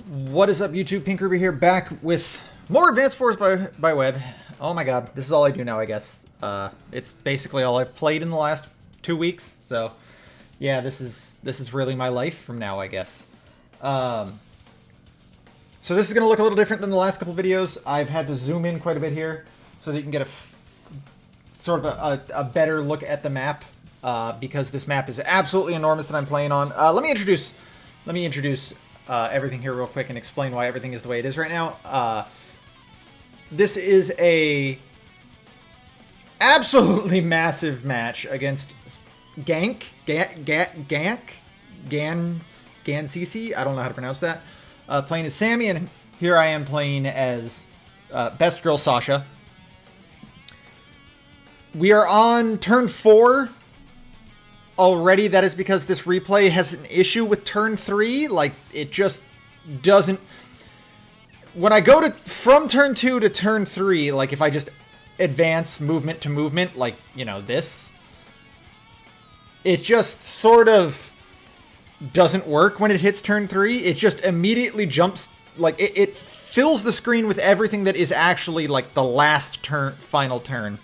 What is up, YouTube? Pink Ruby here, back with more Advanced Wars by Web. Oh my god, this is all I do now, I guess. It's basically all I've played in the last 2 weeks, so yeah, this is really my life from now, I guess. So this is going to look a little different than the last couple videos. I've had to zoom in quite a bit here so that you can get a better look at the map, because this map is absolutely enormous that I'm playing on. Let me introduce everything here real quick and explain why everything is the way it is right now. This is a absolutely massive match against Gancc. I don't know how to pronounce that. Playing as Sami, and here I am playing as Best Girl Sasha. We are on turn 4 already. That is because this replay has an issue with turn 3. Like, it just doesn't... When I go from turn 2 to turn 3, like if I just advance movement to movement, like, you know, this, it just sort of doesn't work when it hits turn 3. It just immediately jumps, like, it fills the screen with everything that is actually, like, the last final turn.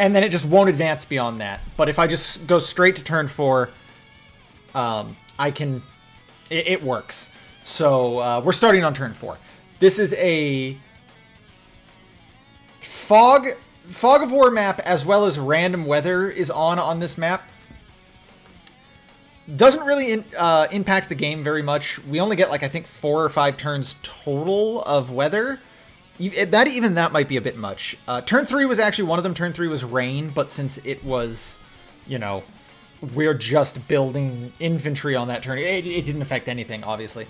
And then it just won't advance beyond that. But if I just go straight to turn 4, it works. So we're starting on turn 4. This is a fog of war map, as well as random weather is on this map. Doesn't really impact the game very much. We only get, like, I think 4 or 5 turns total of weather. Even that might be a bit much. Turn 3 was actually one of them. Turn 3 was rain, but since it was, you know, we're just building infantry on that turn, it didn't affect anything, obviously.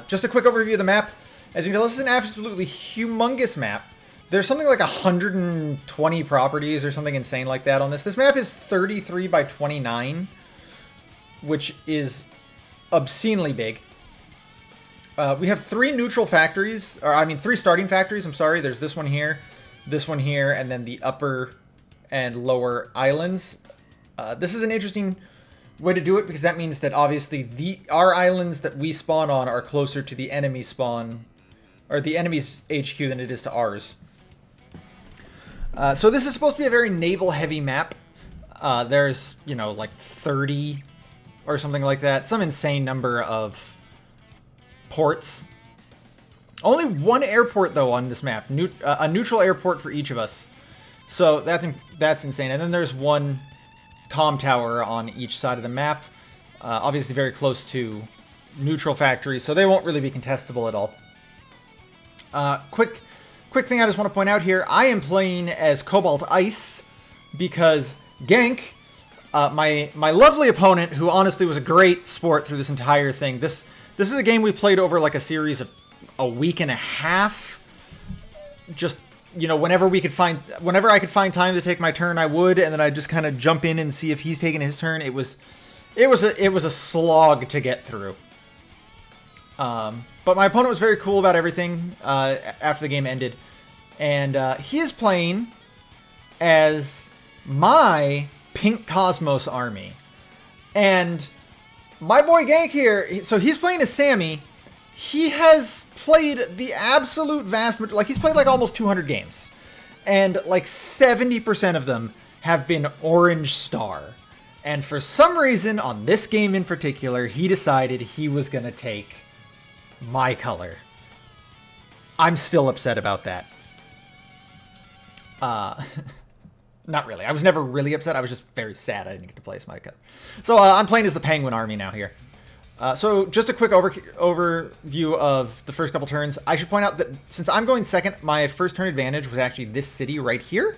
Just a quick overview of the map. As you can tell, this is an absolutely humongous map. There's something like 120 properties or something insane like that on this. This map is 33 by 29, which is obscenely big. We have 3 neutral factories, or I mean 3 starting factories, I'm sorry. There's this one here, and then the upper and lower islands. This is an interesting way to do it, because that means that obviously our islands that we spawn on are closer to the enemy spawn, or the enemy's HQ, than it is to ours. So this is supposed to be a very naval-heavy map. There's, you know, like 30 or something like that. Some insane number of ports. Only 1 airport, though, on this map. A neutral airport for each of us. So that's insane. And then there's 1 comm tower on each side of the map. Obviously very close to neutral factories, so they won't really be contestable at all. Quick thing I just want to point out here. I am playing as Cobalt Ice because Gank, my lovely opponent, who honestly was a great sport through this entire thing. This is a game we've played over like a series of a week and a half. Just, you know, whenever I could find time to take my turn, I would, and then I'd just kind of jump in and see if he's taking his turn. It was a slog to get through. But my opponent was very cool about everything after the game ended, and he is playing as my Pink Cosmos army, and my boy Gank here, so he's playing as Sami. He has played the absolute like, he's played like almost 200 games. And like 70% of them have been Orange Star. And for some reason, on this game in particular, he decided he was going to take my color. I'm still upset about that. Not really. I was never really upset. I was just very sad I didn't get to play as my color. So I'm playing as the Penguin army now here. So just a quick overview of the first couple turns. I should point out that since I'm going second, my first turn advantage was actually this city right here.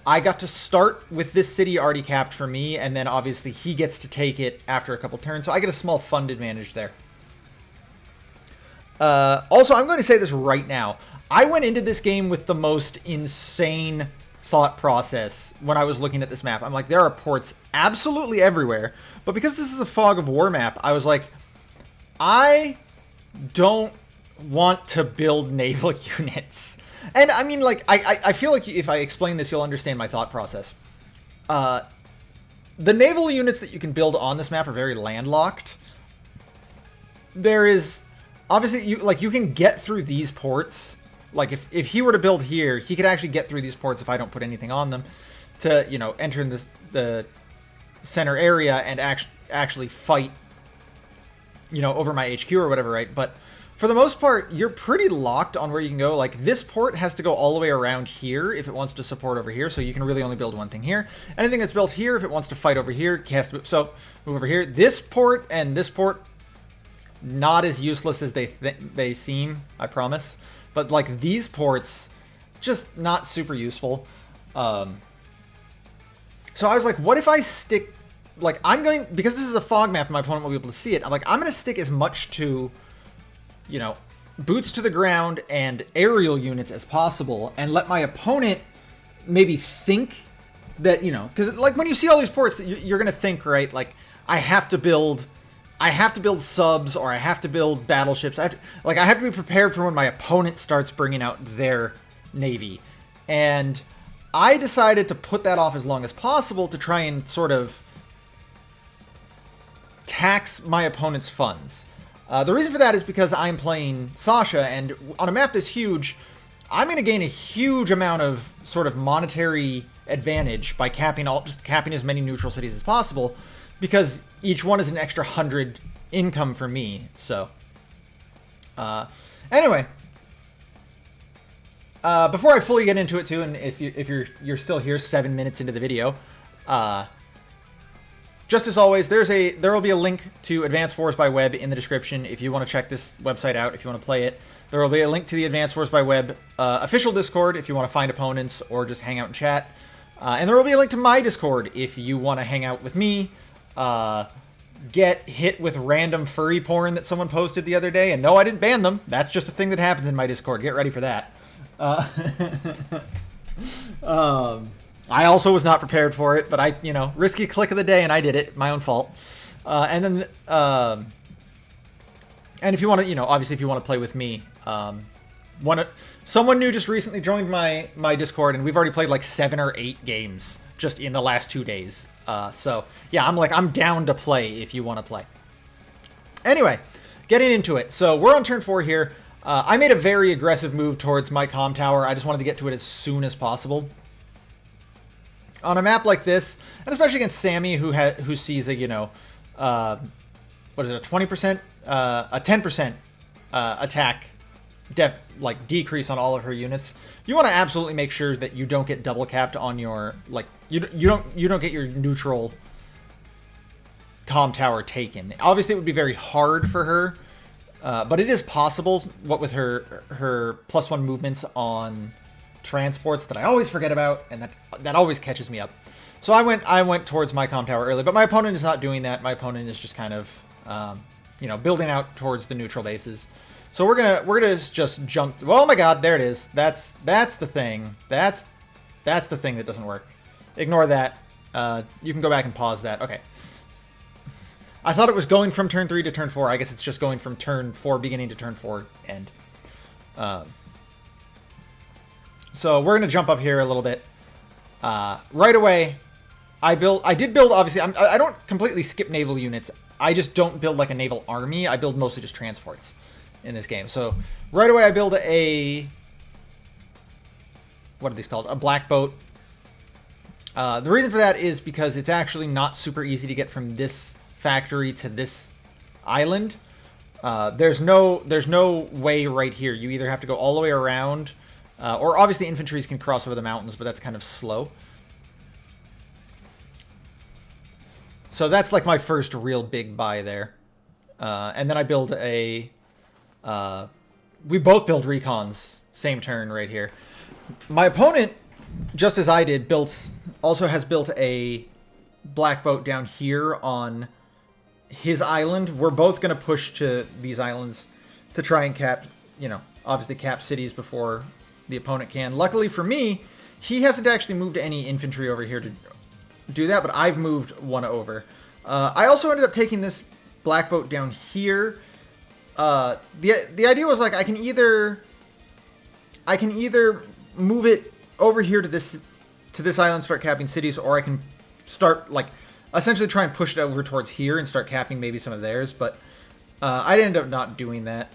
I got to start with this city already capped for me, and then obviously he gets to take it after a couple turns, so I get a small fund advantage there. Also, I'm going to say this right now. I went into this game with the most insane thought process when I was looking at this map. I'm like, there are ports absolutely everywhere, but because this is a fog of war map, I was like, I don't want to build naval units. And I mean, like, I feel like if I explain this, you'll understand my thought process. The naval units that you can build on this map are very landlocked. there is obviously you can get through these ports. Like if he were to build here, he could actually get through these ports if I don't put anything on them to, you know, enter in the center area and actually fight, you know, over my HQ or whatever, right? But for the most part, you're pretty locked on where you can go. Like this port has to go all the way around here if it wants to support over here, so you can really only build one thing here. Anything that's built here, if it wants to fight over here, it has to move. So move over here. This port and this port, not as useless as they seem, I promise. But like these ports, just not super useful. So I was like, what if I stick, like because this is a fog map and my opponent will be able to see it, I'm like, I'm going to stick as much to, you know, boots to the ground and aerial units as possible and let my opponent maybe think that, you know, because like when you see all these ports, you're going to think, right, like I have to build subs or I have to build battleships. I have to be prepared for when my opponent starts bringing out their navy. And I decided to put that off as long as possible to try and sort of tax my opponent's funds. The reason for that is because I'm playing Sasha, and on a map this huge, I'm going to gain a huge amount of sort of monetary advantage by capping as many neutral cities as possible, because each one is an extra 100 income for me. So, anyway, before I fully get into it too, and if you're still here 7 minutes into the video, just as always, there will be a link to Advanced Wars by Web in the description if you want to check this website out, if you want to play it. There will be a link to the Advanced Wars by Web official Discord if you want to find opponents or just hang out and chat. And there will be a link to my Discord if you want to hang out with me, get hit with random furry porn that someone posted the other day. And no, I didn't ban them. That's just a thing that happens in my Discord. Get ready for that. I also was not prepared for it, but I, you know, risky click of the day, and I did it. My own fault. And then, and if you want to, you know, obviously if you want to play with me, someone new just recently joined my Discord, and we've already played like 7 or 8 games just in the last 2 days. So yeah, I'm down to play if you want to play. Anyway, getting into it. So we're on turn 4 here. I made a very aggressive move towards my comm tower. I just wanted to get to it as soon as possible. On a map like this, and especially against Sami, who sees a, you know, what is it, a 20%, a 10% attack decrease on all of her units. You want to absolutely make sure that you don't get double capped on your, like, you don't get your neutral comm tower taken. Obviously, it would be very hard for her, but it is possible. What with her +1 movements on transports that I always forget about, and that always catches me up. So I went towards my comm tower early, but my opponent is not doing that. My opponent is just kind of, you know, building out towards the neutral bases. So we're gonna just jump. Oh my God, there it is. That's the thing. That's the thing that doesn't work. Ignore that. You can go back and pause that. Okay. I thought it was going from turn 3 to turn 4. I guess it's just going from turn 4 beginning to turn 4 end. So we're gonna jump up here a little bit. Right away, I did build, obviously, I don't completely skip naval units. I just don't build like a naval army. I build mostly just transports in this game. So right away I build a, what are these called? A black boat. The reason for that is because it's actually not super easy to get from this factory to this island. There's no way right here. You either have to go all the way around, or obviously infantries can cross over the mountains, but that's kind of slow. So that's like my first real big buy there. And then I build a, we both build recons same turn right here. My opponent, just as I did, also has built a black boat down here on his island. We're both going to push to these islands to try and cap, you know, obviously cap cities before the opponent can. Luckily for me, he hasn't actually moved any infantry over here to do that, but I've moved one over. I also ended up taking this black boat down here. The idea was like I can either move it over here to this island, start capping cities, or I can start like essentially try and push it over towards here and start capping maybe some of theirs. But I'd end up not doing that.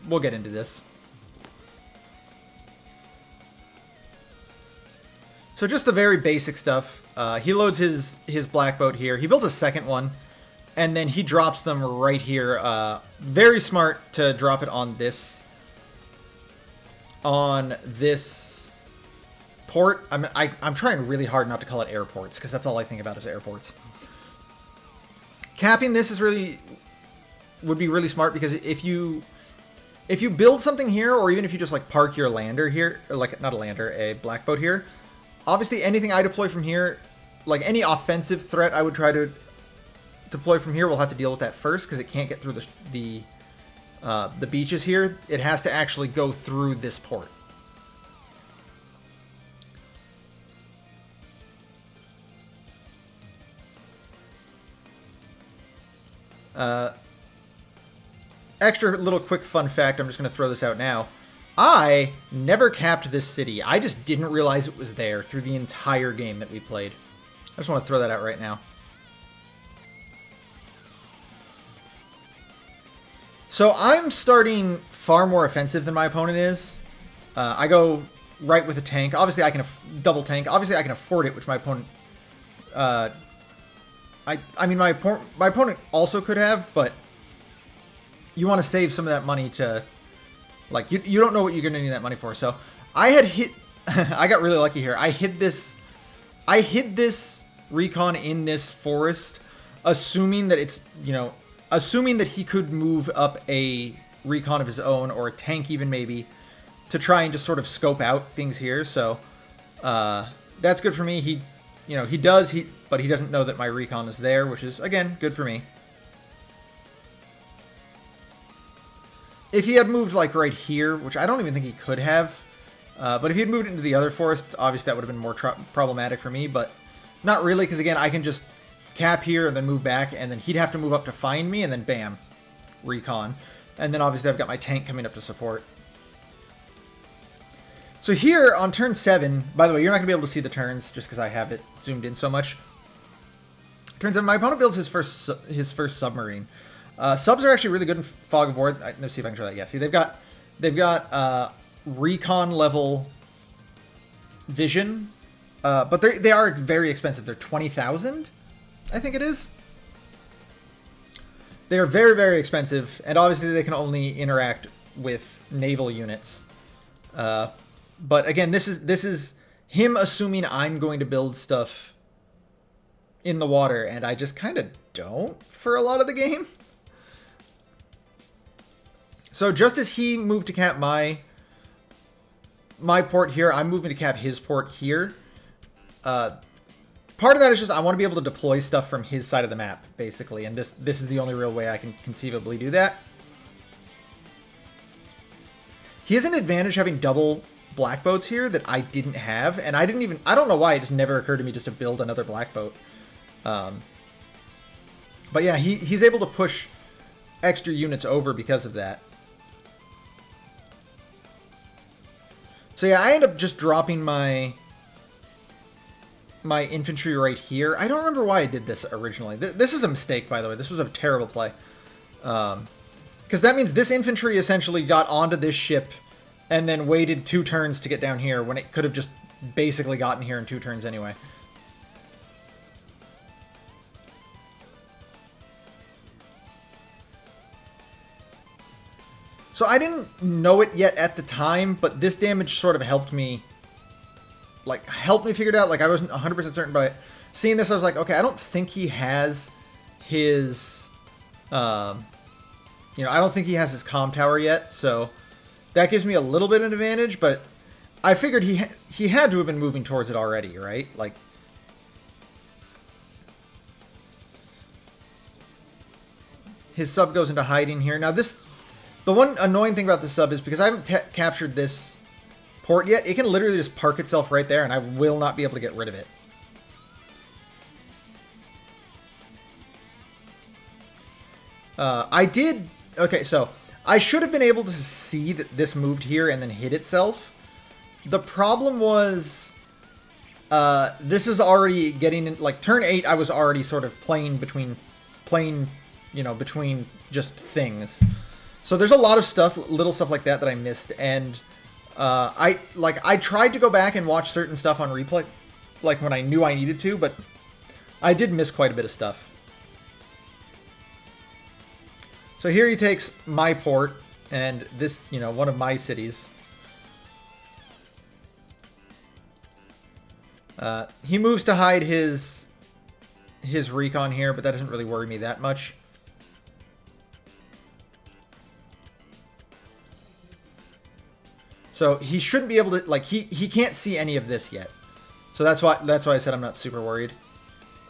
We'll get into this. So just the very basic stuff. He loads his black boat here. He builds a second one, and then he drops them right here. Very smart to drop it on this port. I'm trying really hard not to call it airports, because that's all I think about is airports. Capping this would be really smart, because if you build something here, or even if you just like park your lander here, or like not a lander, a black boat here, obviously anything I deploy from here, like any offensive threat I would try to deploy from here, we'll have to deal with that first, because it can't get through the beaches here. It has to actually go through this port. Extra little quick fun fact, I'm just going to throw this out now. I never capped this city. I just didn't realize it was there through the entire game that we played. I just want to throw that out right now. So I'm starting far more offensive than my opponent is. I go right with a tank. Obviously, I can double tank. Obviously, I can afford it, which my opponent... I mean, my opponent also could have, but you want to save some of that money to... Like, you don't know what you're going to need that money for. So, I had hit... I got really lucky here. I hid this recon in this forest, assuming that it's, you know... Assuming that he could move up a recon of his own, or a tank even maybe, to try and just sort of scope out things here. So, that's good for me. He does, but he doesn't know that my recon is there, which is, again, good for me. If he had moved, like, right here, which I don't even think he could have, but if he had moved into the other forest, obviously that would have been more problematic for me, but not really, because, again, I can just cap here and then move back, and then he'd have to move up to find me, and then bam, recon. And then, obviously, I've got my tank coming up to support. So here, on turn 7, by the way, you're not going to be able to see the turns, just because I have it zoomed in so much. Turn 7, my opponent builds his first submarine. Subs are actually really good in Fog of War. Let's see if I can show that. Yeah, see, they've got recon level vision, but they are very expensive. They're 20,000, I think it is. They are very, very expensive, and obviously they can only interact with naval units. But again, this is him assuming I'm going to build stuff in the water, and I just kind of don't for a lot of the game. So just as he moved to cap my port here, I'm moving to cap his port here. Part of that is just I want to be able to deploy stuff from his side of the map, basically, and this is the only real way I can conceivably do that. He has an advantage having double black boats here that I didn't have, and I don't know why it just never occurred to me just to build another black boat. But yeah, he's able to push extra units over because of that. So yeah, I end up just dropping my infantry right here. I don't remember why I did this originally. This is a mistake, by the way. This was a terrible play. Because that means this infantry essentially got onto this ship and then waited 2 turns to get down here when it could have just basically gotten here in 2 turns anyway. So I didn't know it yet at the time, but this damage sort of helped me figure it out. Like, I wasn't 100% certain, but seeing this, I was like, okay, I don't think he has his, I don't think he has his comm tower yet, so that gives me a little bit of an advantage, but I figured he had to have been moving towards it already, right? Like, his sub goes into hiding here. Now, the one annoying thing about this sub is because I haven't captured this port yet, it can literally just park itself right there, and I will not be able to get rid of it. Okay, so I should have been able to see that this moved here and then hit itself. The problem was, this is already getting in, like, turn 8, I was already sort of playing you know, between just things. So there's a lot of stuff, little stuff like that I missed, and I tried to go back and watch certain stuff on replay, like when I knew I needed to, but I did miss quite a bit of stuff. So here he takes my port, and this, you know, one of my cities. He moves to hide his recon here, but that doesn't really worry me that much. So he shouldn't be able to, like, he can't see any of this yet. So that's why I said I'm not super worried.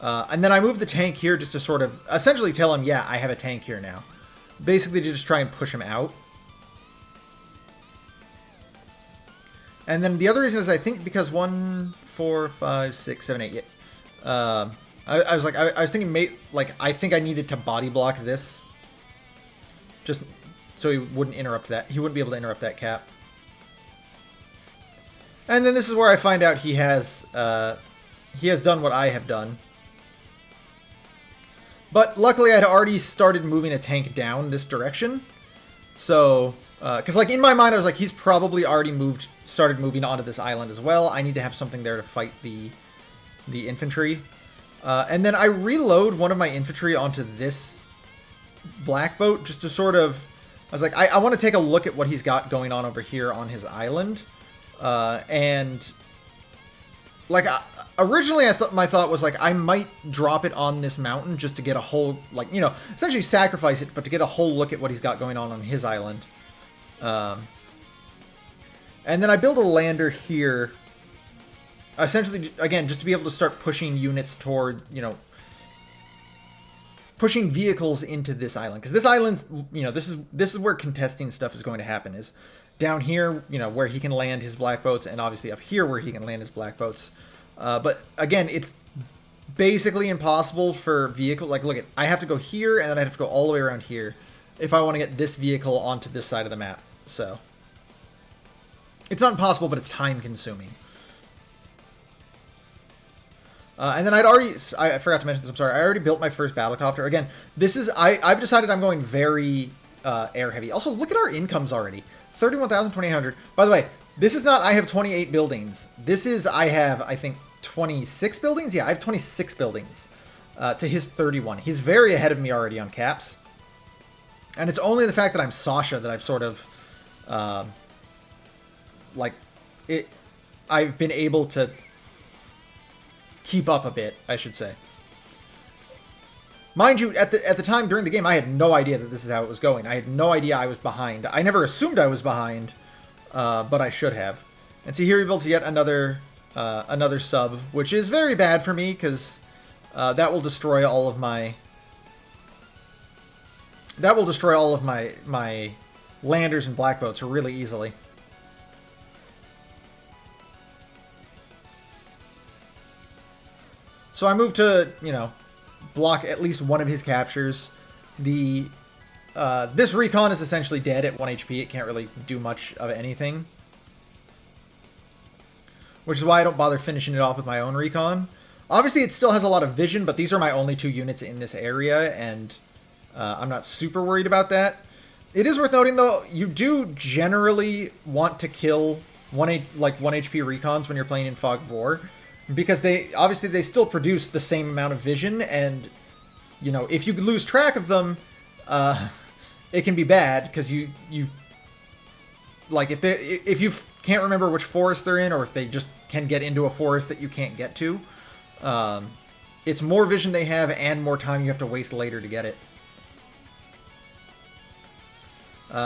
And then I move the tank here just to sort of essentially tell him, yeah, I have a tank here now. Basically to just try and push him out. And then the other reason is I think because 1, 4, 5, 6, 7, 8, yeah. I was thinking, I think I needed to body block this. Just so he wouldn't interrupt that. He wouldn't be able to interrupt that cap. And then this is where I find out he has done what I have done. But luckily I had already started moving a tank down this direction. So, because like in my mind I was like, he's probably already started moving onto this island as well. I need to have something there to fight the infantry. And then I reload one of my infantry onto this black boat just to sort of, I was like, I want to take a look at what he's got going on over here on his island. And like originally my thought was like, I might drop it on this mountain just to get a whole, like, you know, essentially sacrifice it, but to get a whole look at what he's got going on his island. And then I build a lander here, essentially, again, just to be able to start pushing units toward, you know, pushing vehicles into this island. Because this island, you know, this is where contesting stuff is going to happen, is down here, you know, where he can land his black boats, and obviously up here where he can land his black boats. But again, it's basically impossible for vehicle, like, look at, I have to go here, and then I have to go all the way around here if I want to get this vehicle onto this side of the map. So it's not impossible, but it's time consuming. And then I forgot to mention this, I'm sorry, I already built my first battlecopter. Again, this is, I've decided I'm going very air heavy. Also, look at our incomes already. 31,000, 2,800. By the way, this is not, I have 28 buildings. This is, I have, I think, 26 buildings? Yeah, I have 26 buildings to his 31. He's very ahead of me already on caps. And it's only the fact that I'm Sasha that I've sort of, I've been able to keep up a bit, I should say. Mind you, at the time during the game, I had no idea that this is how it was going. I had no idea I was behind. I never assumed I was behind, but I should have. And see, here he builds yet another sub, which is very bad for me because that will destroy all of my my landers and black boats really easily. So I move to, you know, block at least one of his captures. This recon is essentially dead at 1 HP. It can't really do much of anything. Which is why I don't bother finishing it off with my own recon. Obviously, it still has a lot of vision, but these are my only 2 units in this area, and I'm not super worried about that. It is worth noting, though, you do generally want to kill 1 HP recons when you're playing in Fog of War. Because they still produce the same amount of vision, and, you know, if you lose track of them, it can be bad, because you like, if you can't remember which forest they're in, or if they just can get into a forest that you can't get to, it's more vision they have, and more time you have to waste later to get it.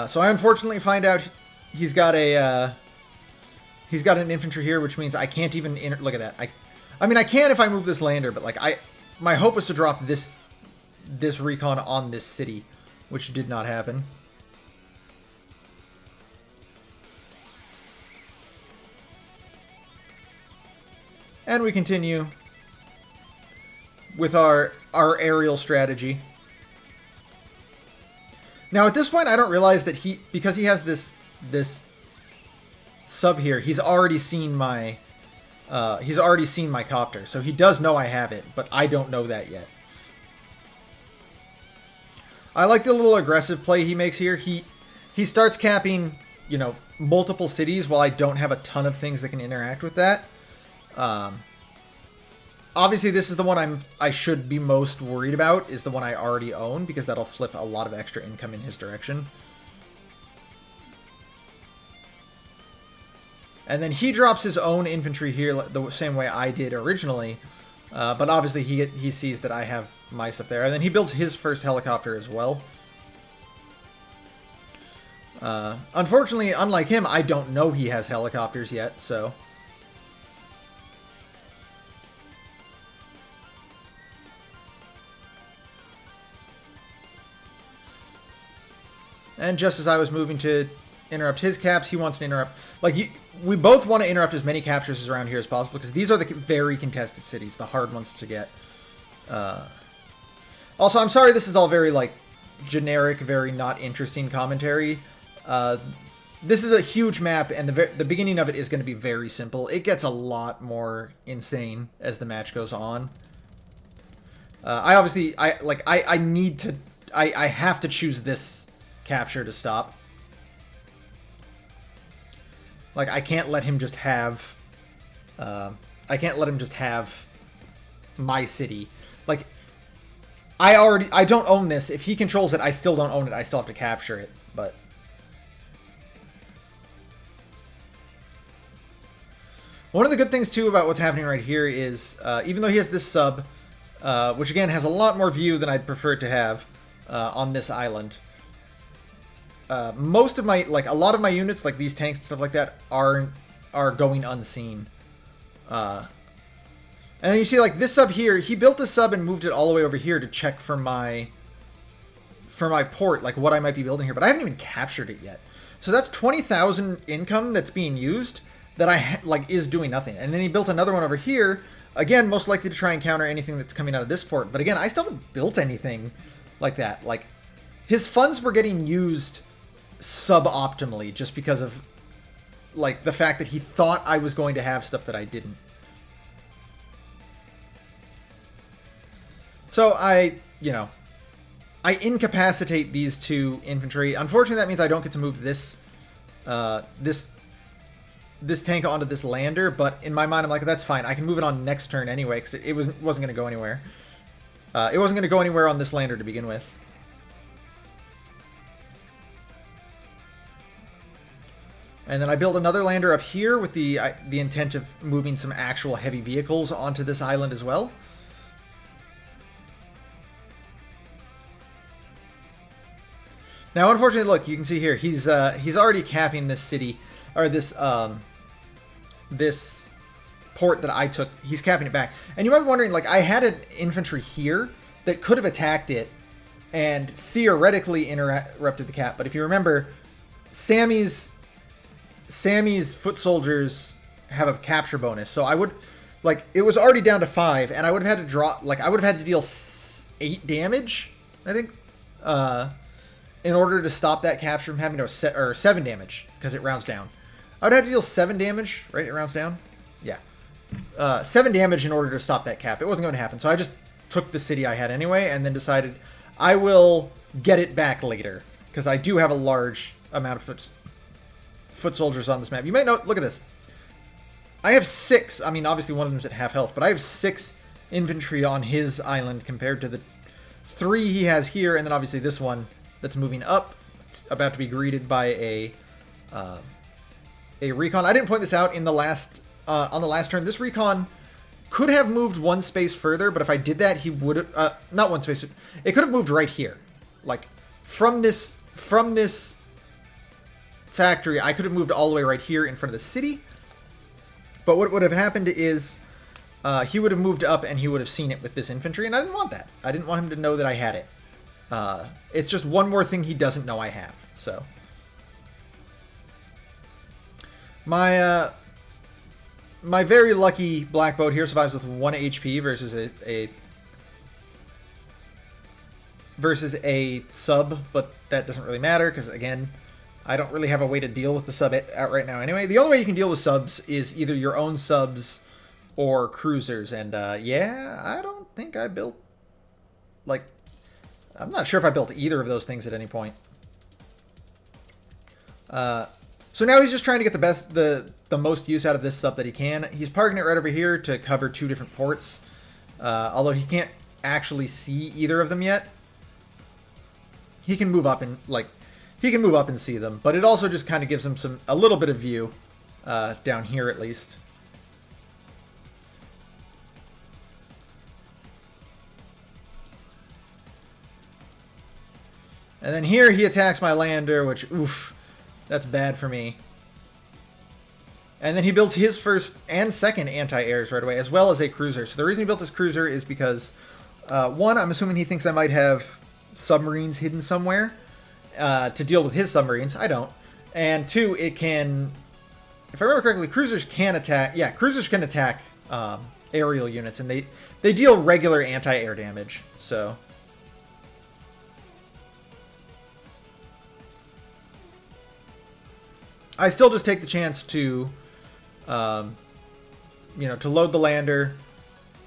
So I unfortunately find out he's got an infantry here, which means I can't even look at that. I mean, I can if I move this lander, but like my hope was to drop this recon on this city, which did not happen. And we continue with our aerial strategy. Now at this point, I don't realize that because he has this sub here, he's already seen my copter, so he does know I have it, but I don't know that yet. I like the little aggressive play he makes here. He starts capping, you know, multiple cities while I don't have a ton of things that can interact with that. Obviously, this is the one I should be most worried about, is the one I already own, because that'll flip a lot of extra income in his direction. And then he drops his own infantry here the same way I did originally. But obviously he sees that I have my stuff there. And then he builds his first helicopter as well. Unfortunately, unlike him, I don't know he has helicopters yet, so... And just as I was moving to interrupt his caps, he wants to interrupt... Like, we both want to interrupt as many captures around here as possible, because these are the very contested cities, the hard ones to get. Also, I'm sorry this is all very, like, generic, very not interesting commentary. This is a huge map, and the beginning of it is going to be very simple. It gets a lot more insane as the match goes on. I have to choose this capture to stop. Like, I can't let him just have... I can't let him just have my city. Like, I don't own this. If he controls it, I still don't own it. I still have to capture it, but... One of the good things, too, about what's happening right here is, even though he has this sub, which, again, has a lot more view than I'd prefer it to have on this island, most of my, like, a lot of my units, like these tanks and stuff like that, are going unseen. And then you see, like, this sub here, he built a sub and moved it all the way over here to check for my port, like, what I might be building here, but I haven't even captured it yet. So that's 20,000 income that's being used that is doing nothing. And then he built another one over here, again, most likely to try and counter anything that's coming out of this port. But again, I still haven't built anything like that. Like, his funds were getting used suboptimally just because of, like, the fact that he thought I was going to have stuff that I didn't. So I incapacitate these two infantry. Unfortunately, that means I don't get to move this tank onto this lander, but in my mind, I'm like, that's fine. I can move it on next turn anyway, because it wasn't going to go anywhere. It wasn't going to go anywhere on this lander to begin with. And then I build another lander up here with the intent of moving some actual heavy vehicles onto this island as well. Now, unfortunately, look, you can see here, he's already capping this city, or this port that I took. He's capping it back. And you might be wondering, like, I had an infantry here that could have attacked it and theoretically interrupted the cap. But if you remember, Sami's foot soldiers have a capture bonus. So I would, like, it was already down to 5, and I would have had to draw, like, I would have had to deal 8 damage, I think, in order to stop that capture from having to, or 7 damage, because it rounds down. I would have to deal 7 damage, right? It rounds down? Yeah. 7 damage in order to stop that cap. It wasn't going to happen. So I just took the city I had anyway, and then decided I will get it back later, because I do have a large amount of foot soldiers on this map. You might know, look at this. I have 6, I mean, obviously one of them's at half health, but I have 6 infantry on his island compared to the 3 he has here, and then obviously this one that's moving up. It's about to be greeted by a recon. I didn't point this out in the last on the last turn. This recon could have moved 1 space further, but if I did that, he would have not 1 space. It could have moved right here, like from this factory. I could have moved all the way right here in front of the city. But what would have happened is he would have moved up and he would have seen it with this infantry, and I didn't want that. I didn't want him to know that I had it. It's just one more thing he doesn't know I have. So my very lucky black boat here survives with 1 HP versus a sub, but that doesn't really matter because, again, I don't really have a way to deal with the sub out right now anyway. The only way you can deal with subs is either your own subs or cruisers, and yeah, I don't think I built, like, I'm not sure if I built either of those things at any point. So now he's just trying to get the most use out of this sub that he can. He's parking it right over here to cover 2 different ports. Although he can't actually see either of them yet. He can move up and see them, but it also just kind of gives him a little bit of view down here at least. And then here he attacks my lander, which, oof, that's bad for me. And then he builds his first and second anti-airs right away, as well as a cruiser. So the reason he built this cruiser is because, one, I'm assuming he thinks I might have submarines hidden somewhere to deal with his submarines. I don't. And 2, it can, if I remember correctly, cruisers can attack. Yeah, cruisers can attack aerial units, and they deal regular anti-air damage. So I still just take the chance to, to load the lander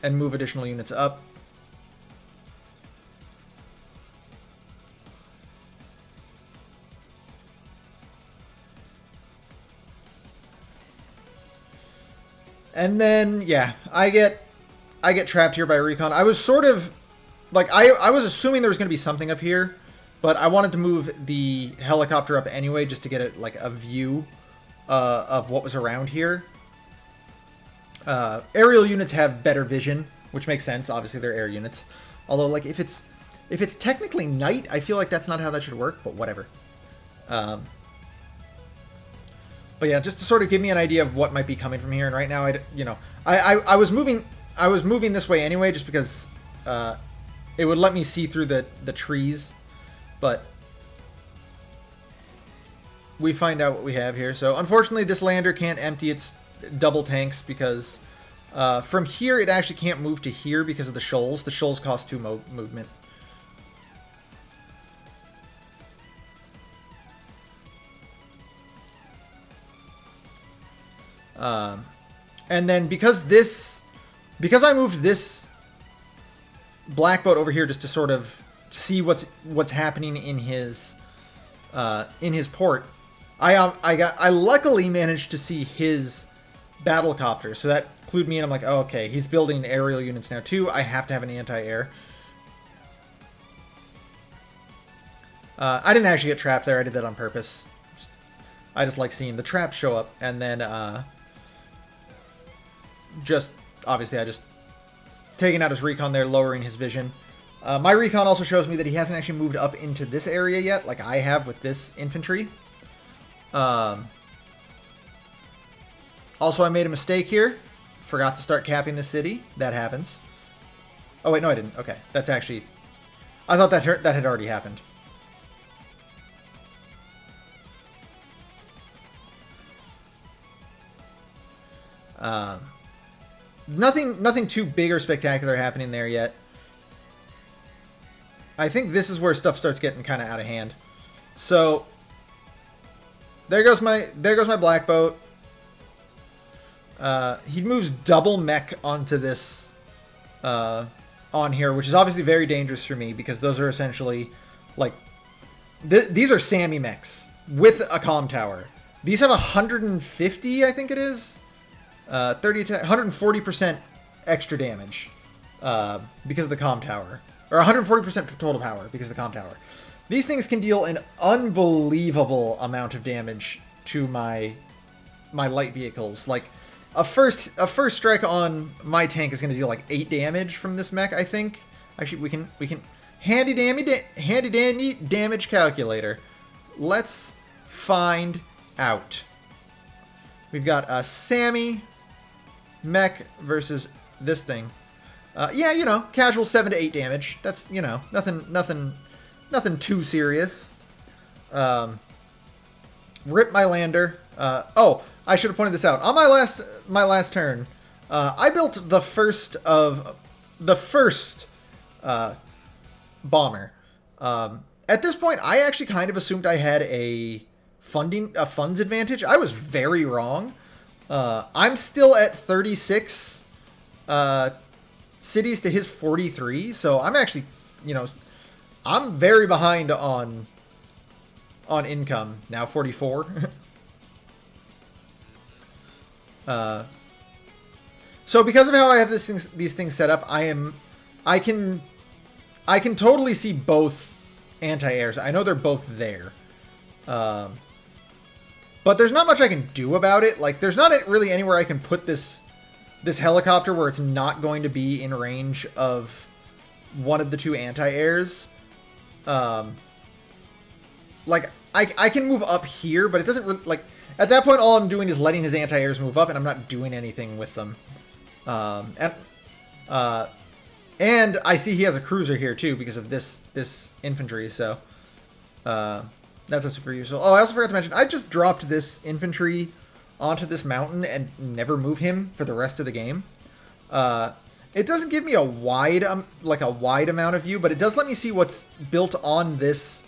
and move additional units up. And then, yeah, I get trapped here by recon. I was sort of, like, I was assuming there was going to be something up here, but I wanted to move the helicopter up anyway just to get a view of what was around here. Aerial units have better vision, which makes sense. Obviously, they're air units. Although, like, if it's technically night, I feel like that's not how that should work, but whatever. But yeah, just to sort of give me an idea of what might be coming from here. And right now, I was moving this way anyway, just because it would let me see through the trees. But we find out what we have here. So unfortunately, this lander can't empty its double tanks because from here it actually can't move to here because of the shoals. The shoals cost 2 movement. And then because I moved this black boat over here just to sort of see what's happening in his port, I luckily managed to see his battle copter, so that clued me in. I'm like, oh, okay, he's building aerial units now too. I have to have an anti-air. I didn't actually get trapped there. I did that on purpose. I just like seeing the traps show up, and then obviously I just taking out his recon there, lowering his vision. My recon also shows me that he hasn't actually moved up into this area yet, like I have with this infantry. Also, I made a mistake here. Forgot to start capping the city. That happens. Oh, wait, no, I didn't. Okay, that's actually... I thought that had already happened. Nothing too big or spectacular happening there yet. I think this is where stuff starts getting kind of out of hand. So there goes my black boat. He moves double mech onto this on here, which is obviously very dangerous for me because those are essentially like these are Sami mechs with a comm tower. These have 150, I think it is. 140% extra damage because of the comm tower. Or 140% total power because of the comm tower. These things can deal an unbelievable amount of damage to my light vehicles. Like, a first strike on my tank is going to deal like 8 damage from this mech, I think. Actually, we can handy dandy damage calculator. Let's find out. We've got a Sami mech versus this thing. Yeah, casual 7 to 8 damage. That's, nothing too serious. Rip my lander. Oh, I should have pointed this out. On my last turn, I built the first bomber. At this point, I actually kind of assumed I had a funds advantage. I was very wrong. I'm still at 36 cities to his 43, so I'm actually, I'm very behind on income now. 44. So because of how I have these things set up, I can totally see both anti-airs. I know they're both there. But there's not much I can do about it. Like, there's not really anywhere I can put this helicopter where it's not going to be in range of one of the two anti-airs. Like, I can move up here, but it doesn't really, like, at that point, all I'm doing is letting his anti-airs move up, and I'm not doing anything with them. And I see he has a cruiser here, too, because of this infantry, so that's also super useful. Oh, I also forgot to mention, I just dropped this infantry onto this mountain and never move him for the rest of the game. It doesn't give me a wide amount of view, but it does let me see what's built on this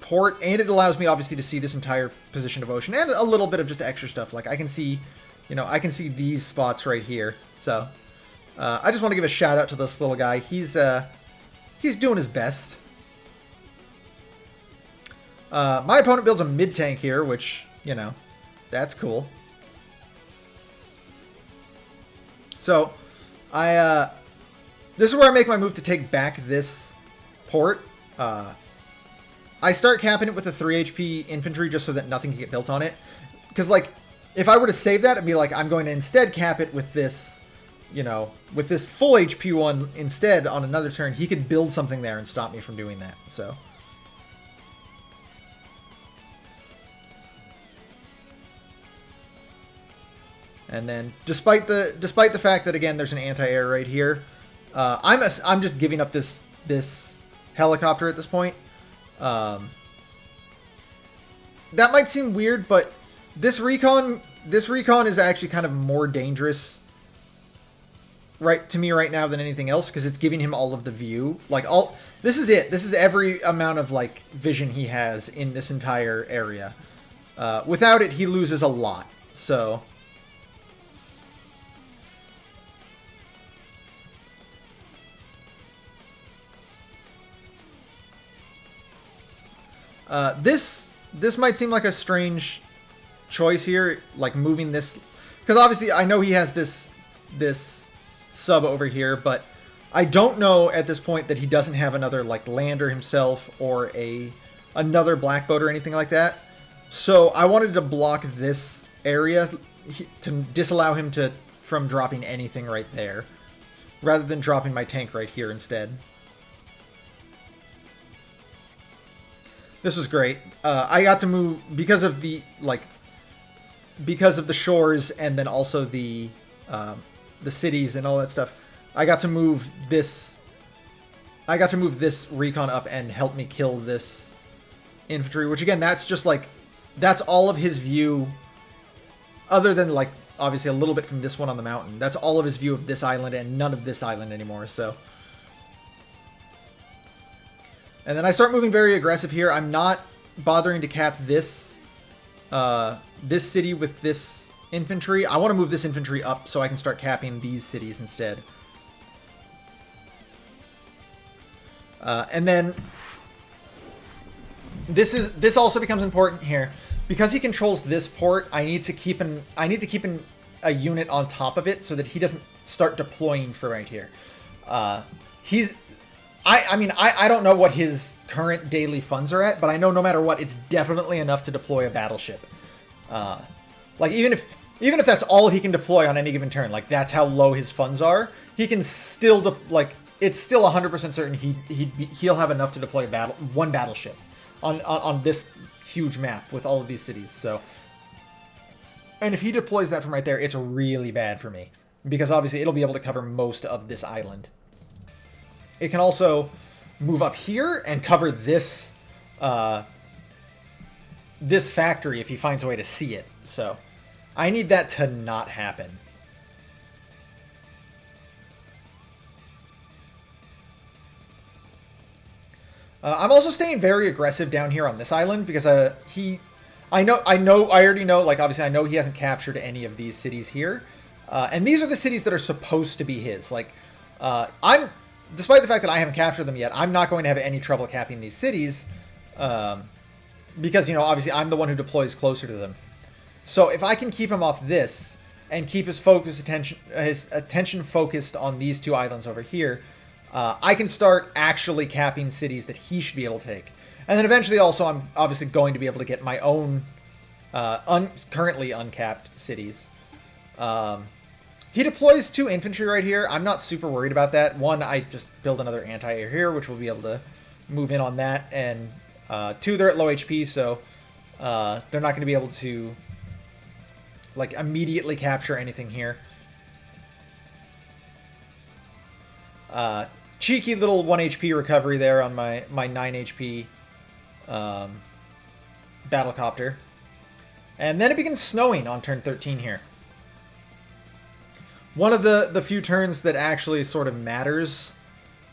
port, and it allows me obviously to see this entire position of ocean and a little bit of just extra stuff. Like, I can see, I can see these spots right here. So I just want to give a shout out to this little guy. He's doing his best. My opponent builds a mid tank here, which, that's cool. So this is where I make my move to take back this port. I start capping it with a 3 HP infantry just so that nothing can get built on it. Because, like, if I were to save that, it'd be like, I'm going to instead cap it with this, with this full HP one instead on another turn. He could build something there and stop me from doing that, so. And then, despite the fact that, again, there's an anti-air right here, I'm just giving up this helicopter at this point. That might seem weird, but this recon is actually kind of more dangerous to me right now than anything else, because it's giving him all of the view. Like, this is it. This is every amount of, like, vision he has in this entire area. Without it, he loses a lot. So this might seem like a strange choice here, like moving this, because obviously I know he has this sub over here, but I don't know at this point that he doesn't have another, like, lander himself or another black boat or anything like that. So I wanted to block this area to disallow him from dropping anything right there, rather than dropping my tank right here instead. This was great. I got to move because of the shores, and then also the cities and all that stuff. I got to move this recon up and help me kill this infantry, which, again, that's just like, that's all of his view, other than, like, obviously a little bit from this one on the mountain. That's all of his view of this island and none of this island anymore, so. And then I start moving very aggressive here. I'm not bothering to cap this city with this infantry. I want to move this infantry up so I can start capping these cities instead. And then this also becomes important here. Because he controls this port, I need to keep a unit on top of it so that he doesn't start deploying for right here. I don't know what his current daily funds are at, but I know no matter what, it's definitely enough to deploy a battleship. Like, even if that's all he can deploy on any given turn, like, that's how low his funds are, he can still, it's still 100% certain he'll have enough to deploy one battleship on this huge map with all of these cities. So, and if he deploys that from right there, it's really bad for me, because obviously it'll be able to cover most of this island. It can also move up here and cover this this factory if he finds a way to see it. So I need that to not happen. I'm also staying very aggressive down here on this island because I already know, like, obviously I know he hasn't captured any of these cities here. And these are the cities that are supposed to be his. Like, despite the fact that I haven't captured them yet, I'm not going to have any trouble capping these cities, because, you know, obviously I'm the one who deploys closer to them. So if I can keep him off this and keep his attention focused on these two islands over here, I can start actually capping cities that he should be able to take. And then eventually also I'm obviously going to be able to get my own currently uncapped cities. He deploys 2 infantry right here. I'm not super worried about that. One, I just build another anti-air here, which will be able to move in on that. And 2, they're at low HP, so they're not going to be able to like immediately capture anything here. Cheeky little 1 HP recovery there on my 9 HP battlecopter. And then it begins snowing on turn 13 here. One of the few turns that actually sort of matters,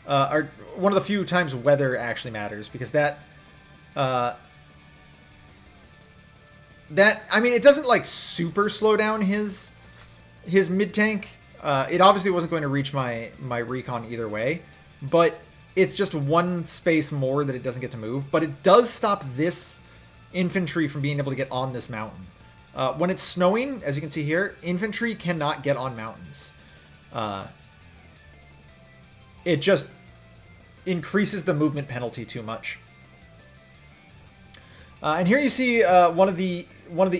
or one of the few times weather actually matters, because that, I mean, it doesn't like super slow down his mid-tank. It obviously wasn't going to reach my recon either way, but it's just 1 space more that it doesn't get to move. But it does stop this infantry from being able to get on this mountain. When it's snowing, as you can see here, infantry cannot get on mountains. It just increases the movement penalty too much. And here you see one of the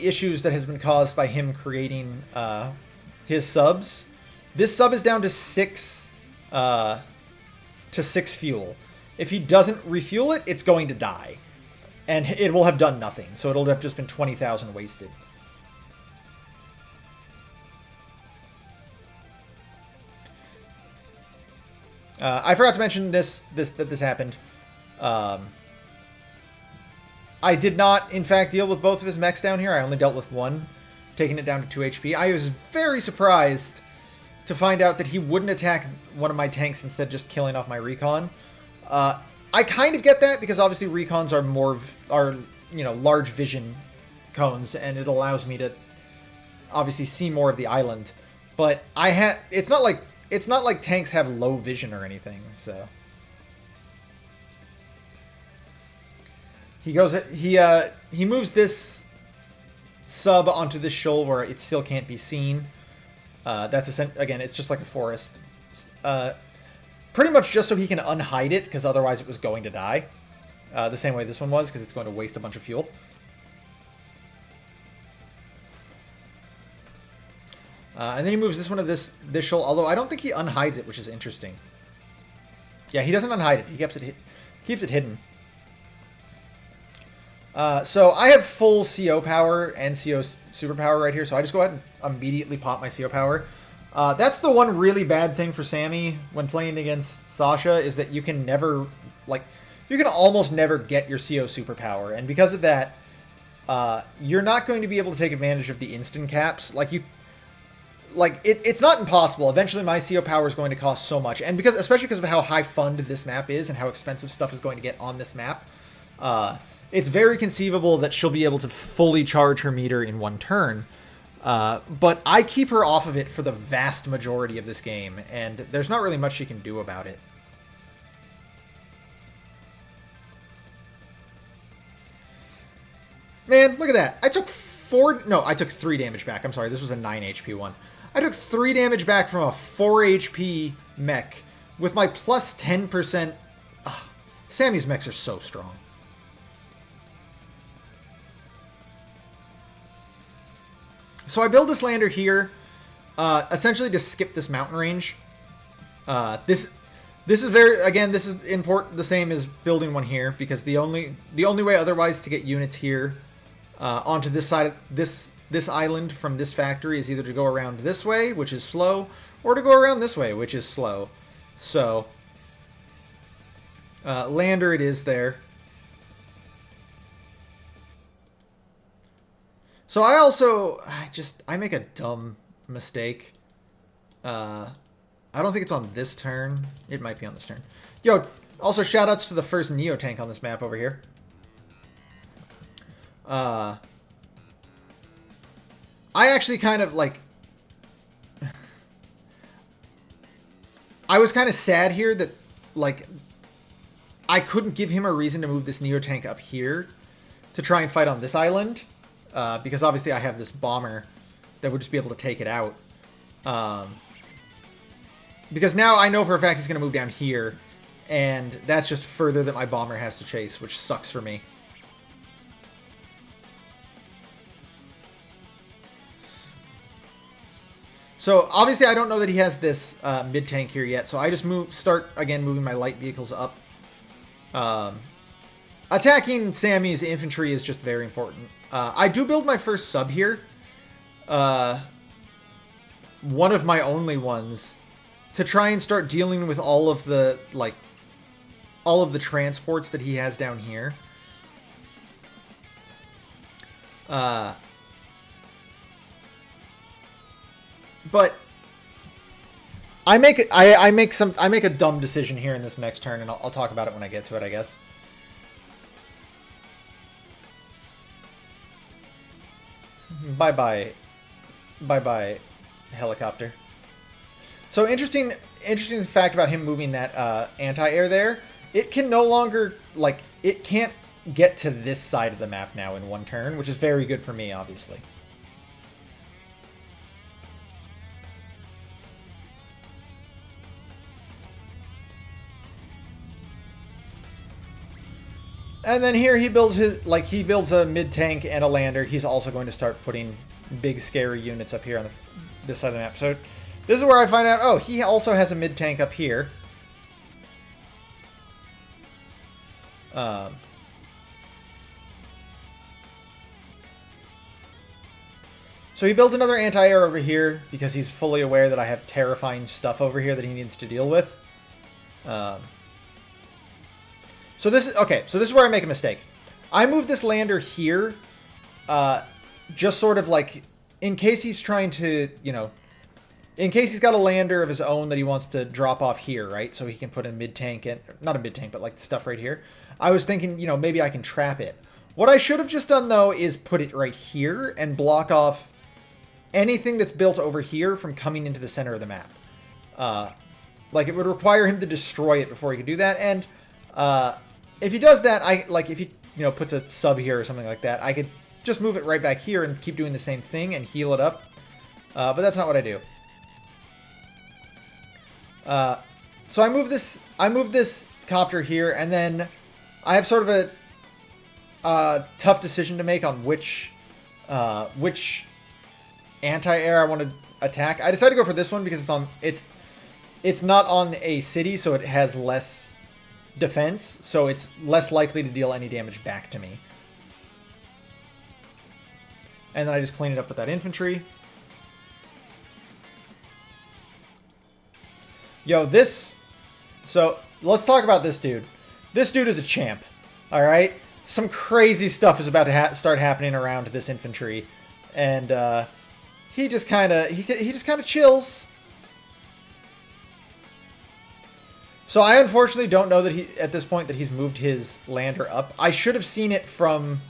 issues that has been caused by him creating his subs. This sub is down to 6 fuel. If he doesn't refuel it, it's going to die, and it will have done nothing. So it'll have just been 20,000 wasted. I forgot to mention that this happened. I did not, in fact, deal with both of his mechs down here. I only dealt with one, taking it down to 2 HP. I was very surprised to find out that he wouldn't attack one of my tanks instead of just killing off my recon. I kind of get that, because obviously recons are you know, large vision cones, and it allows me to obviously see more of the island. But it's not like tanks have low vision or anything, so. He moves this sub onto this shoal where it still can't be seen. Again, it's just like a forest. Pretty much just so he can unhide it, because otherwise it was going to die. The same way this one was, because it's going to waste a bunch of fuel. And then he moves this one to this shoal, although I don't think he unhides it, which is interesting. Yeah, he doesn't unhide it. He keeps it hidden. So I have full CO power and CO superpower right here, so I just go ahead and immediately pop my CO power. That's the one really bad thing for Sami when playing against Sasha, is that you can never, you can almost never get your CO superpower, and because of that, you're not going to be able to take advantage of the instant caps. It's not impossible. Eventually my CO power is going to cost so much, and especially because of how high fund this map is and how expensive stuff is going to get on this map, it's very conceivable that she'll be able to fully charge her meter in 1 turn. But I keep her off of it for the vast majority of this game, and there's not really much she can do about it. Man, look at that. I took 3 damage back. I'm sorry, this was a 9 HP one. I took 3 damage back from a 4 HP mech with my plus 10%. Sami's mechs are so strong. So I build this lander here, essentially to skip this mountain range. This is this is important, the same as building one here, because the only way otherwise to get units here onto this side of this island from this factory is either to go around this way, which is slow, or to go around this way, which is slow. So lander it is there. So I make a dumb mistake. I don't think it's on this turn. It might be on this turn. Yo, also shoutouts to the first Neo tank on this map over here. I actually kind of I was kind of sad here that like, I couldn't give him a reason to move this Neo tank up here to try and fight on this island, because obviously I have this bomber that would just be able to take it out. Because now I know for a fact he's going to move down here, and that's just further that my bomber has to chase, which sucks for me. So obviously I don't know that he has this mid tank here yet, so I just start again moving my light vehicles up. Attacking Sami's infantry is just very important. I do build my first sub here. One of my only ones, to try and start dealing with all of the, like, all of the transports that he has down here. But I make a dumb decision here in this next turn, and I'll talk about it when I get to it, I guess. Bye bye, helicopter. So interesting fact about him moving that anti-air there. It can no longer, like, it can't get to this side of the map now in one turn, which is very good for me, obviously. And then here he builds a mid-tank and a lander. He's also going to start putting big scary units up here on this side of the map. So this is where I find out, oh, he also has a mid-tank up here. So he builds another anti-air over here because he's fully aware that I have terrifying stuff over here that he needs to deal with. So this is where I make a mistake. I moved this lander here, just sort of like, in case he's trying to, you know, in case he's got a lander of his own that he wants to drop off here, right? So he can put in mid-tank, and not a mid-tank, but like stuff right here. I was thinking, you know, maybe I can trap it. What I should have just done, though, is put it right here and block off anything that's built over here from coming into the center of the map. Like, it would require him to destroy it before he could do that, and if he does that, if he, you know, puts a sub here or something like that, I could just move it right back here and keep doing the same thing and heal it up. But that's not what I do. So I move this copter here, and then I have sort of a tough decision to make on which anti-air I want to attack. I decided to go for this one because it's not on a city, so it has less defense, so it's less likely to deal any damage back to me. And then I just clean it up with that infantry. Yo, so let's talk about this dude. This dude is a champ, all right? Some crazy stuff is about to start happening around this infantry, and he just kind of chills. So I unfortunately don't know that at this point that he's moved his lander up. I should have seen it from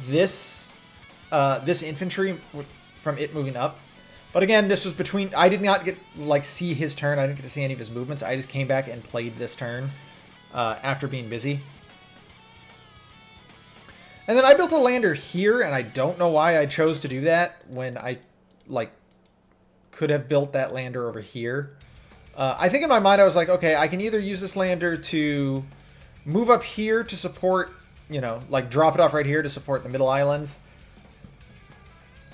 this infantry, from it moving up. But again, this was between, I did not get, like, see his turn. I didn't get to see any of his movements. I just came back and played this turn after being busy. And then I built a lander here, and I don't know why I chose to do that when I, like, could have built that lander over here. I think in my mind I was like, okay, I can either use this lander to move up here to support, you know, like drop it off right here to support the middle islands.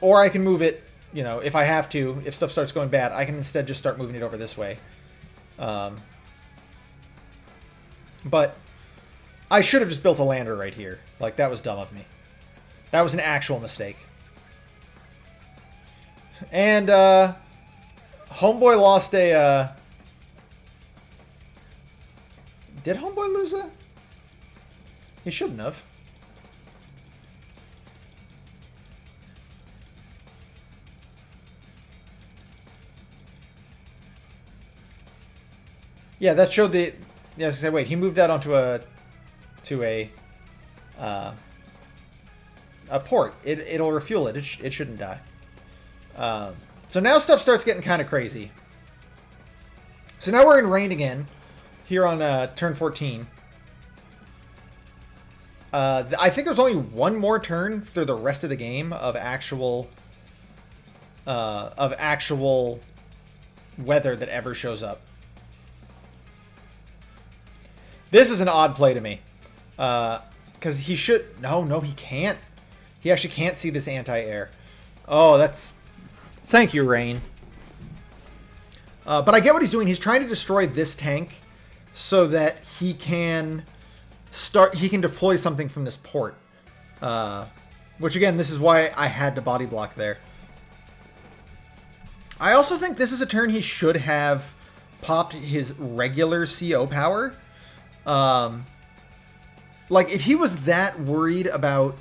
Or I can move it, you know, if I have to, if stuff starts going bad, I can instead just start moving it over this way. But I should have just built a lander right here. Like, that was dumb of me. That was an actual mistake. And, Homeboy lost a, Did Homeboy lose a? He shouldn't have. Yeah, that showed the. Yeah, I was gonna say, wait, he moved that onto a port. It'll refuel it. It shouldn't die. So now stuff starts getting kind of crazy. So now we're in rain again. here on turn 14. I think there's only one more turn through the rest of the game of actual weather that ever shows up. This is an odd play to me. Because he should... No, he can't. He actually can't see this anti-air. Oh, that's... Thank you, Rain. But I get what he's doing. He's trying to destroy this tank so that he can deploy something from this port. Which, again, this is why I had to body block there. I also think this is a turn he should have popped his regular CO power. Like, if he was that worried about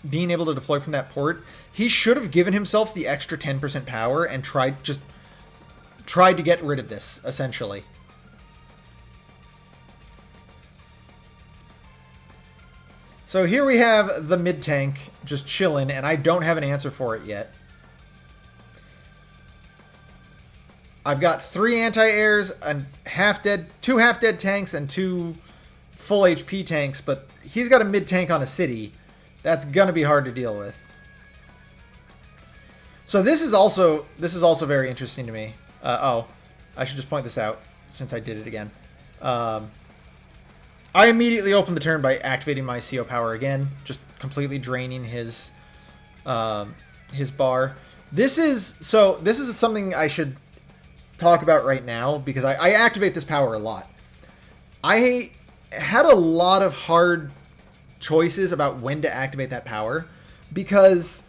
being able to deploy from that port, he should have given himself the extra 10% power and tried to get rid of this, essentially. So here we have the mid tank just chilling, and I don't have an answer for it yet. I've got 3 anti-airs, and two half-dead tanks, and 2 full HP tanks, but he's got a mid-tank on a city. That's gonna be hard to deal with. So this is also very interesting to me. Oh, I should just point this out since I did it again. I immediately opened the turn by activating my CO power again, just completely draining his bar. This is something I should talk about right now, because I activate this power a lot. I had a lot of hard choices about when to activate that power, because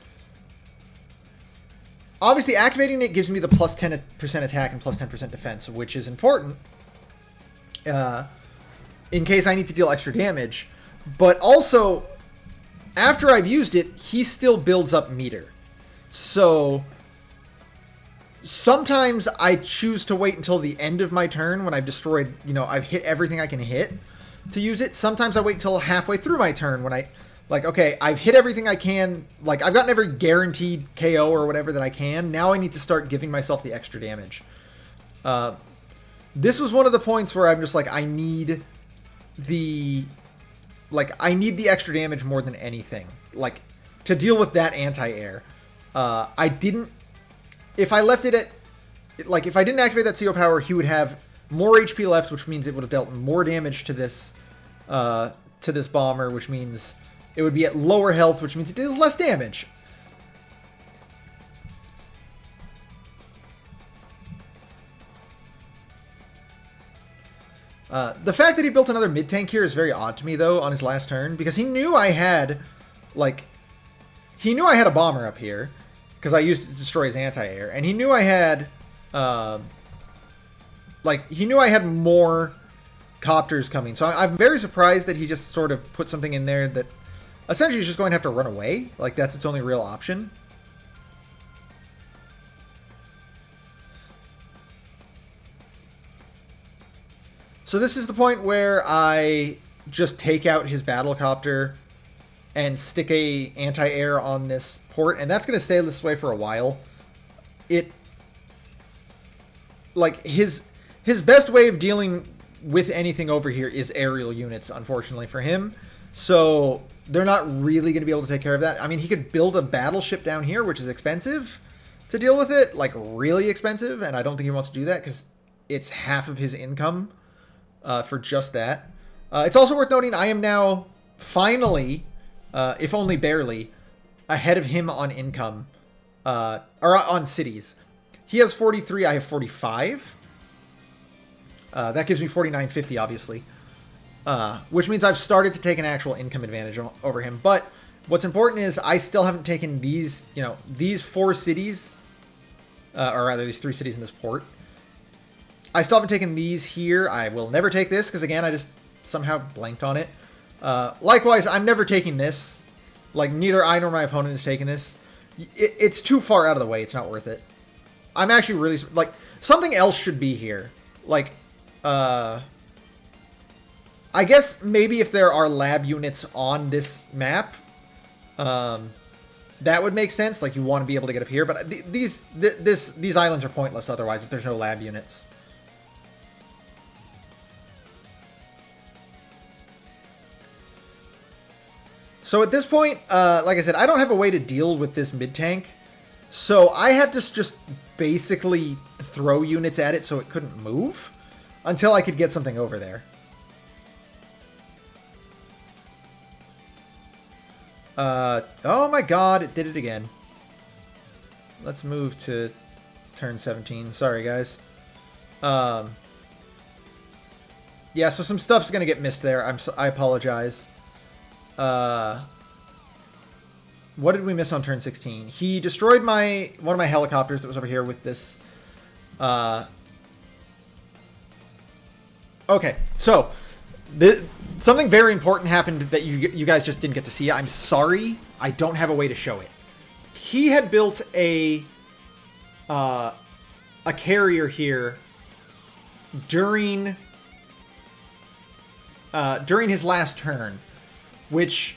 obviously activating it gives me the plus 10% attack and plus 10% defense, which is important in case I need to deal extra damage. But also, after I've used it, he still builds up meter. So sometimes I choose to wait until the end of my turn when I've destroyed, I've hit everything I can hit to use it. Sometimes I wait till halfway through my turn when okay, I've hit everything I can. Like, I've gotten every guaranteed KO or whatever that I can. Now I need to start giving myself the extra damage. This was one of the points where I'm just like, I need the extra damage more than anything. Like, to deal with that anti-air. If I left it at, if I didn't activate that CO power, he would have more HP left, which means it would have dealt more damage to this bomber, which means it would be at lower health, which means it deals less damage. The fact that he built another mid-tank here is very odd to me, though, on his last turn, because he knew I had a bomber up here, because I used it to destroy his anti-air, and he knew I had, more copters coming. So I'm very surprised that he just sort of put something in there that essentially is just going to have to run away. Like, that's its only real option. So this is the point where I just take out his battlecopter and stick a anti-air on this port, and that's going to stay this way for a while. His best way of dealing with anything over here is aerial units, unfortunately for him. So they're not really going to be able to take care of that. I mean, he could build a battleship down here, which is expensive to deal with it, like really expensive, and I don't think he wants to do that because it's half of his income for just that. It's also worth noting I am now finally, if only barely, ahead of him on income, or on cities. He has 43, I have 45. That gives me 49.50, obviously. Which means I've started to take an actual income advantage over him. But what's important is I still haven't taken these, these 4 cities, or rather these 3 cities in this port. I still haven't taken these here. I will never take this because, again, I just somehow blanked on it. Likewise, I'm never taking this. Like, neither I nor my opponent is taking this. It's too far out of the way. It's not worth it. I'm actually really... something else should be here. I guess maybe if there are lab units on this map, that would make sense. Like, you want to be able to get up here. But these islands are pointless otherwise if there's no lab units. So at this point, like I said, I don't have a way to deal with this mid-tank. So I had to just basically throw units at it so it couldn't move until I could get something over there. Oh my god, it did it again. Let's move to turn 17. Sorry, guys. Yeah, so some stuff's gonna get missed there. I apologize. What did we miss on turn 16? He destroyed one of my helicopters that was over here with this. Okay, so something very important happened that you guys just didn't get to see. I'm sorry, I don't have a way to show it. He had built a carrier here during his last turn, which,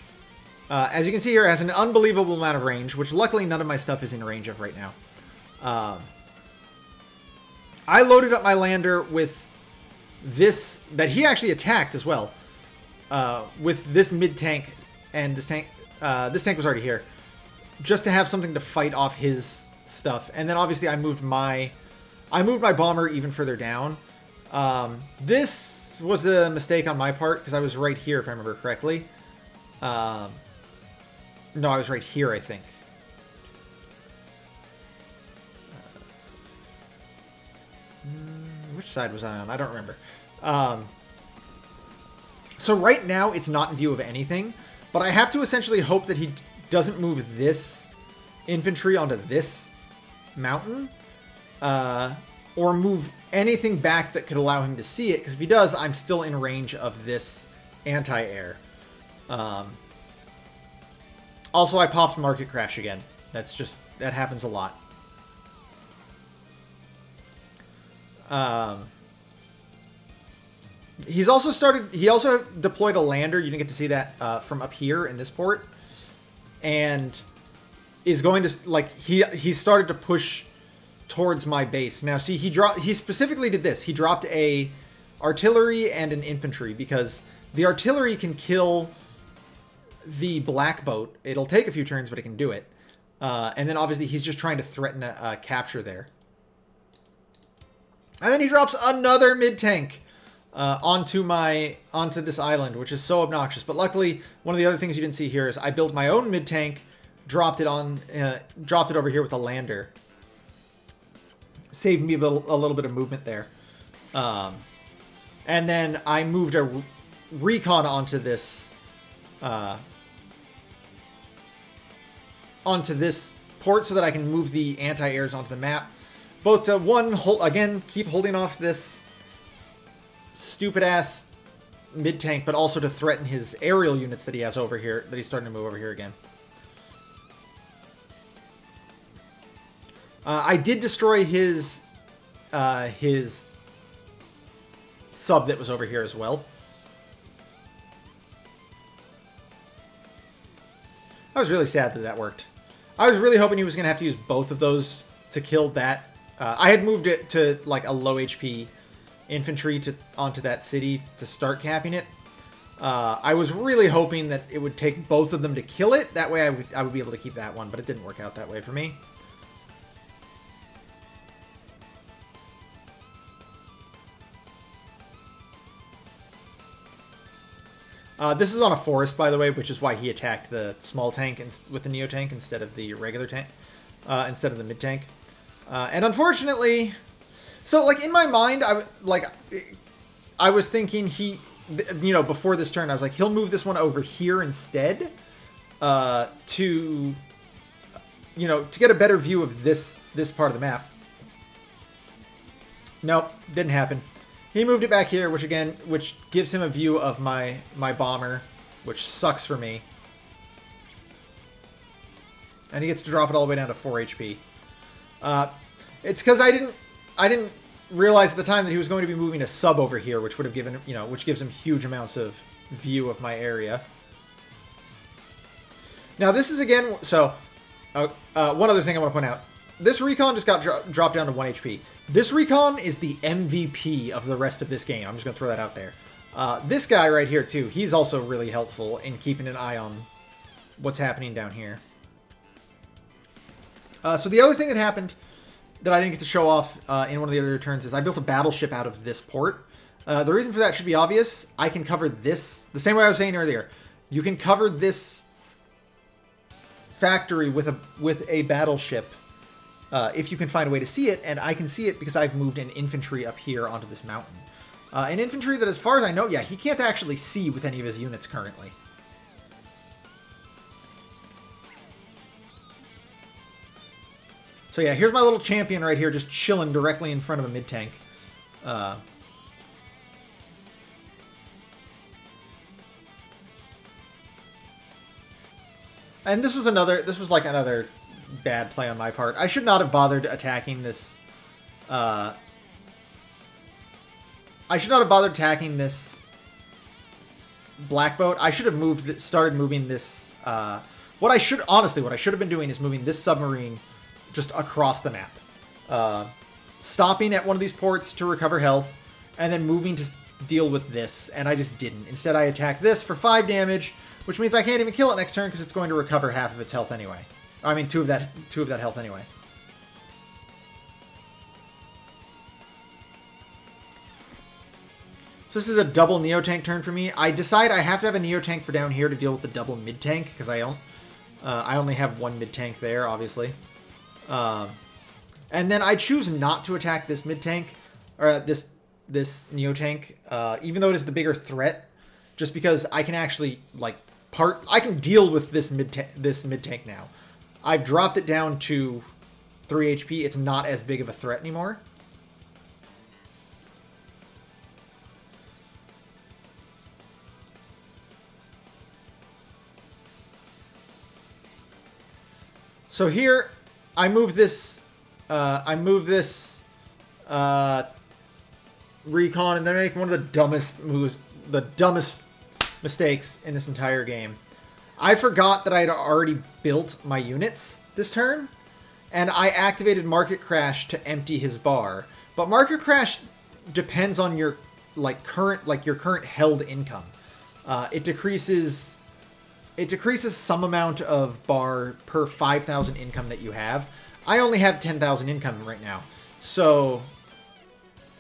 as you can see here, has an unbelievable amount of range, which luckily none of my stuff is in range of right now. I loaded up my lander with this, that he actually attacked as well, with this mid-tank, and this tank was already here, just to have something to fight off his stuff. And then obviously I moved my bomber even further down. This was a mistake on my part, because I was right here, if I remember correctly. No, I was right here, I think. Which side was I on? I don't remember. So right now, it's not in view of anything, but I have to essentially hope that he doesn't move this infantry onto this mountain, or move anything back that could allow him to see it, because if he does, I'm still in range of this anti-air. Also, I popped Market Crash again. That happens a lot. He also deployed a lander. You didn't get to see that from up here in this port. And is going to, like, he started to push towards my base. Now, see, he specifically did this. He dropped a artillery and an infantry, because the artillery can kill the black boat. It'll take a few turns, but it can do it. And then obviously he's just trying to threaten a capture there. And then he drops another mid-tank onto this island, which is so obnoxious. But luckily, one of the other things you didn't see here is I built my own mid-tank, dropped it over here with a lander. Saved me a little bit of movement there. And then I moved a recon onto this port so that I can move the anti-airs onto the map. Both to, again, keep holding off this stupid-ass mid-tank, but also to threaten his aerial units that he has over here, that he's starting to move over here again. I did destroy his sub that was over here as well. I was really sad that worked. I was really hoping he was going to have to use both of those to kill that. I had moved it to like a low HP infantry onto that city to start capping it. I was really hoping that it would take both of them to kill it. That way I would be able to keep that one, but it didn't work out that way for me. This is on a forest, by the way, which is why he attacked the small tank with the Neo tank instead of the regular tank, instead of the mid tank. And unfortunately, so like in my mind, I was thinking before this turn, I was like, he'll move this one over here instead, to get a better view of this part of the map. Nope, didn't happen. He moved it back here, which gives him a view of my bomber, which sucks for me. And he gets to drop it all the way down to 4 HP. It's because I didn't realize at the time that he was going to be moving a sub over here, which would have given which gives him huge amounts of view of my area. Now this is again, so one other thing I want to point out. This recon just got dropped down to 1 HP. This recon is the MVP of the rest of this game. I'm just going to throw that out there. This guy right here, too, he's also really helpful in keeping an eye what's happening down here. So the other thing that happened that I didn't get to show off in one of the other turns is I built a battleship out of this port. The reason for that should be obvious. I can cover this the same way I was saying earlier. You can cover this factory with a battleship if you can find a way to see it, and I can see it because I've moved an infantry up here onto this mountain. An infantry that, as far as I know, yeah, he can't actually see with any of his units currently. So yeah, here's my little champion right here, just chilling directly in front of a mid-tank. And this was like another bad play on my part. I should not have bothered attacking this. I should not have bothered attacking this black boat. I should have started moving this. What I should have been doing is moving this submarine just across the map, stopping at one of these ports to recover health, and then moving to deal with this. And I just didn't. Instead, I attacked this for 5 damage. Which means I can't even kill it next turn because it's going to recover half of its health anyway. I mean, two of that health anyway. So this is a double Neo-Tank turn for me. I decide I have to have a Neo-Tank for down here to deal with the double mid-tank because I only have one mid-tank there, obviously. And then I choose not to attack this mid-tank, or this Neo-Tank, even though it is the bigger threat, just because I can actually, like, I can deal with this mid-tank now. I've dropped it down to 3 HP. It's not as big of a threat anymore. So here, I move this recon, and then I make one of the dumbest moves, the dumbest mistakes in this entire game. I forgot that I had already built my units this turn, and I activated Market Crash to empty his bar. But Market Crash depends on your current held income. It decreases some amount of bar per 5,000 income that you have. I only have 10,000 income right now, so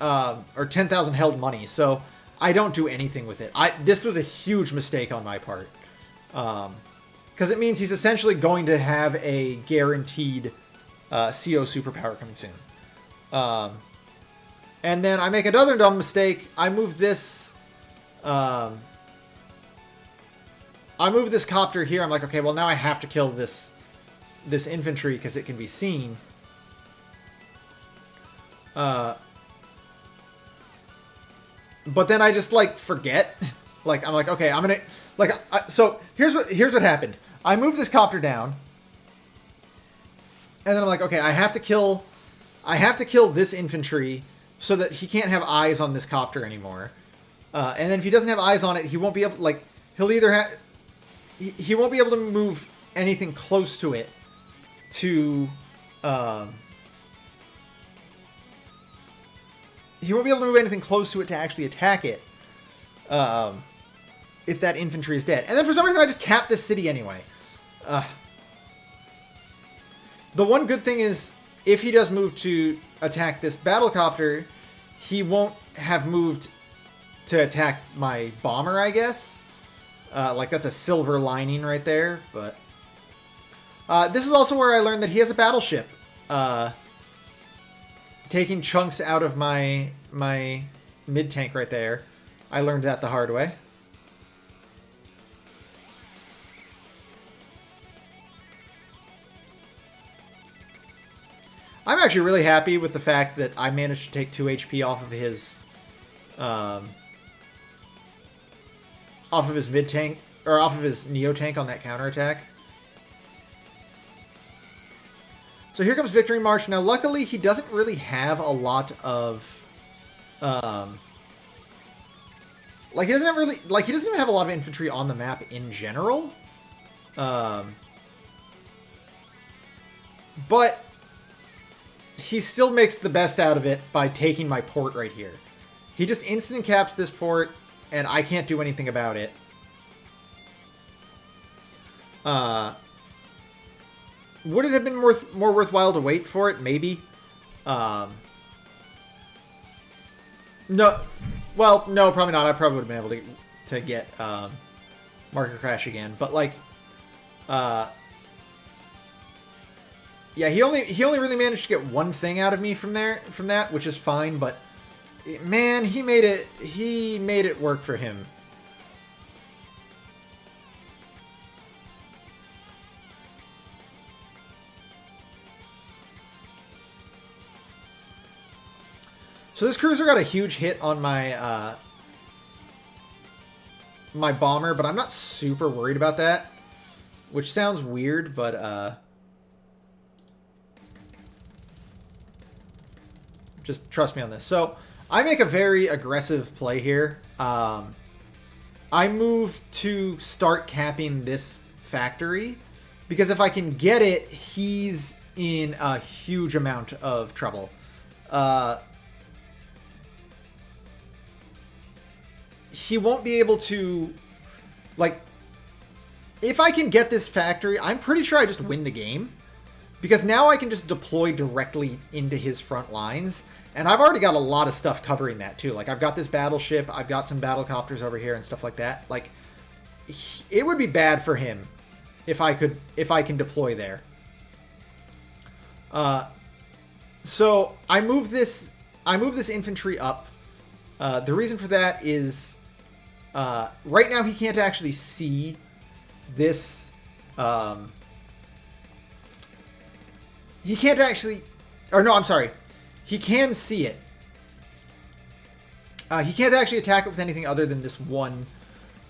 or 10,000 held money. So I don't do anything with it. This was a huge mistake on my part. Because it means he's essentially going to have a guaranteed CO superpower coming soon. And then I make another dumb mistake. I move this copter here. I'm like, okay, well now I have to kill this infantry because it can be seen. But then I just, like, forget. Like, I'm like, okay, I'm gonna... Like, so, here's what happened. I moved this copter down. And then I'm like, okay, I have to kill this infantry so that he can't have eyes on this copter anymore. And then if he doesn't have eyes on it, he won't be able... Like, he'll either have... He won't be able to move anything close to it to... He won't be able to move anything close to it to actually attack it if that infantry is dead. And then for some reason I just cap this city anyway. The one good thing is if he does move to attack this battlecopter, he won't have moved to attack my bomber, I guess. Like, that's a silver lining right there. But this is also where I learned that he has a battleship. Taking chunks out of my mid-tank right there. I learned that the hard way. I'm actually really happy with the fact that I managed to take 2 HP off of his mid-tank, or off of his Neo-tank on that counterattack. So here comes Victory March. Now, luckily, he doesn't really have a lot of... he doesn't even have a lot of infantry on the map in general. But he still makes the best out of it by taking my port right here. He just instant caps this port, and I can't do anything about it. Uh, would it have been more worthwhile to wait for it? Maybe. No. Well, no, probably not. I probably would have been able to get marker crash again. But like, yeah, he only really managed to get one thing out of me from that, which is fine. But man, he made it work for him. So this cruiser got a huge hit on my my bomber, but I'm not super worried about that, which sounds weird, but just trust me on this. So I make a very aggressive play here. I move to start capping this factory because if I can get it, he's in a huge amount of trouble. He won't be able to, like, if I can get this factory, I'm pretty sure I just win the game. Because now I can just deploy directly into his front lines. And I've already got a lot of stuff covering that, too. Like, I've got this battleship, I've got some battlecopters over here and stuff like that. Like, it would be bad for him if I can deploy there. So, I move this infantry up. The reason for that is... right now he can't actually see this, he can't actually, or no, I'm sorry, he can see it. He can't actually attack it with anything other than this one,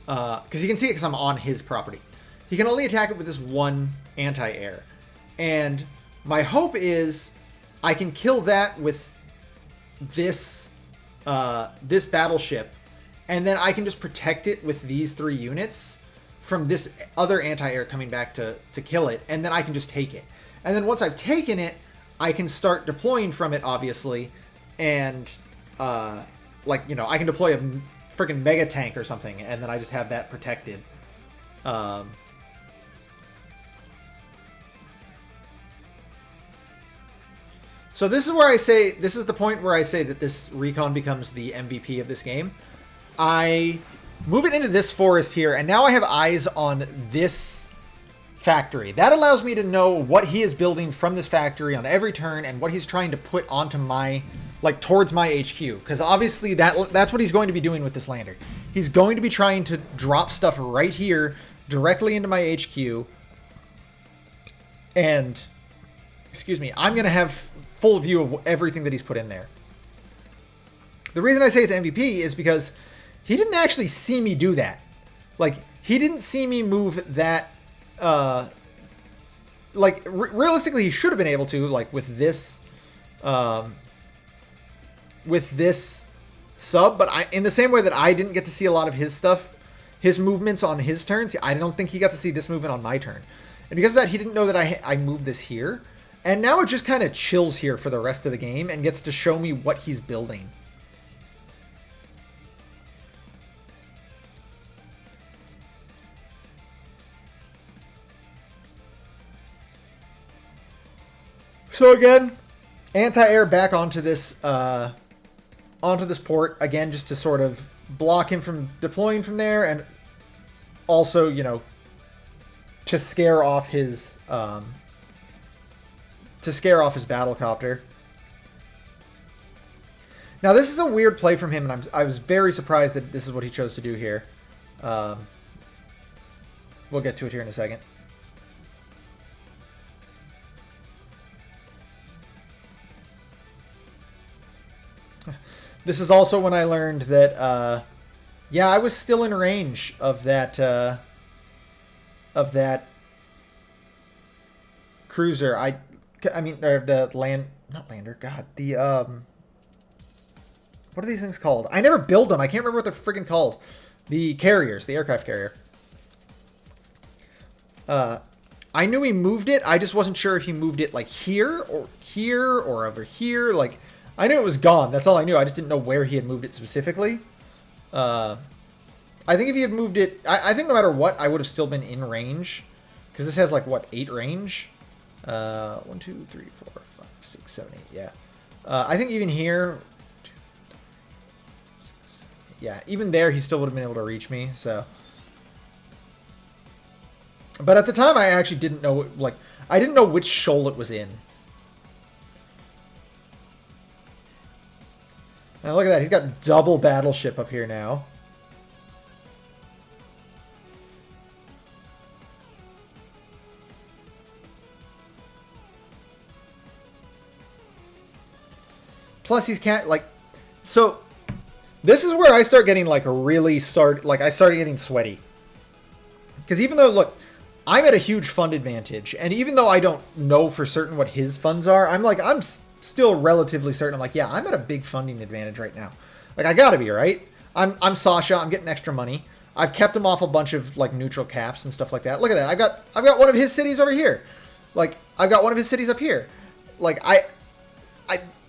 because he can see it because I'm on his property. He can only attack it with this one anti-air. And my hope is I can kill that with this, this battleship, and then I can just protect it with these 3 units from this other anti-air coming back to kill it, and then I can just take it. And then once I've taken it, I can start deploying from it, obviously, and, like, you know, I can deploy a freaking mega tank or something, and then I just have that protected. So this is where I say, this is the point where I say that this recon becomes the MVP of this game. I move it into this forest here, and now I have eyes on this factory. That allows me to know what he is building from this factory on every turn and what he's trying to put onto my, like, towards my HQ. Because obviously that's what he's going to be doing with this lander. He's going to be trying to drop stuff right here directly into my HQ. And, excuse me, I'm going to have full view of everything that he's put in there. The reason I say it's MVP is because he didn't actually see me do that. Like, he didn't see me move that, like, realistically, he should have been able to, like, with this sub, but in the same way that I didn't get to see a lot of his stuff, his movements on his turns, I don't think he got to see this movement on my turn. And because of that, he didn't know that I moved this here. And now it just kind of chills here for the rest of the game and gets to show me what he's building. So again, anti-air back onto this port again, just to sort of block him from deploying from there, and also, you know, to scare off his battlecopter. Now this is a weird play from him, and I was very surprised that this is what he chose to do here. We'll get to it here in a second. This is also when I learned that, yeah, I was still in range of that cruiser. I mean, or the not lander, God, the, what are these things called? I never build them. I can't remember what they're freaking called. The carriers, the aircraft carrier. I knew he moved it. I just wasn't sure if he moved it, like, here or over here. Like, I knew it was gone. That's all I knew. I just didn't know where he had moved it specifically. I think if he had moved it... I think no matter what, I would have still been in range Because this has, like, what, 8 range? 1, 2, 3, 4, 5, 6, 7, 8, yeah. I think even here... Yeah, even there, he still would have been able to reach me, so... But at the time, I actually didn't know, like... I didn't know which shoal it was in. Now, look at that. He's got double battleship up here now. Plus, he's can't, like... So, this is where I start getting, like, I started getting sweaty. Because even though, look, I'm at a huge fund advantage, and even though I don't know for certain what his funds are, I'm still relatively certain. I'm like, yeah, I'm at a big funding advantage right now. Like, I gotta be, right? I'm Sasha. I'm getting extra money. I've kept him off a bunch of, like, neutral caps and stuff like that. Look at that. I've got one of his cities over here. Like, I've got one of his cities up here. Like,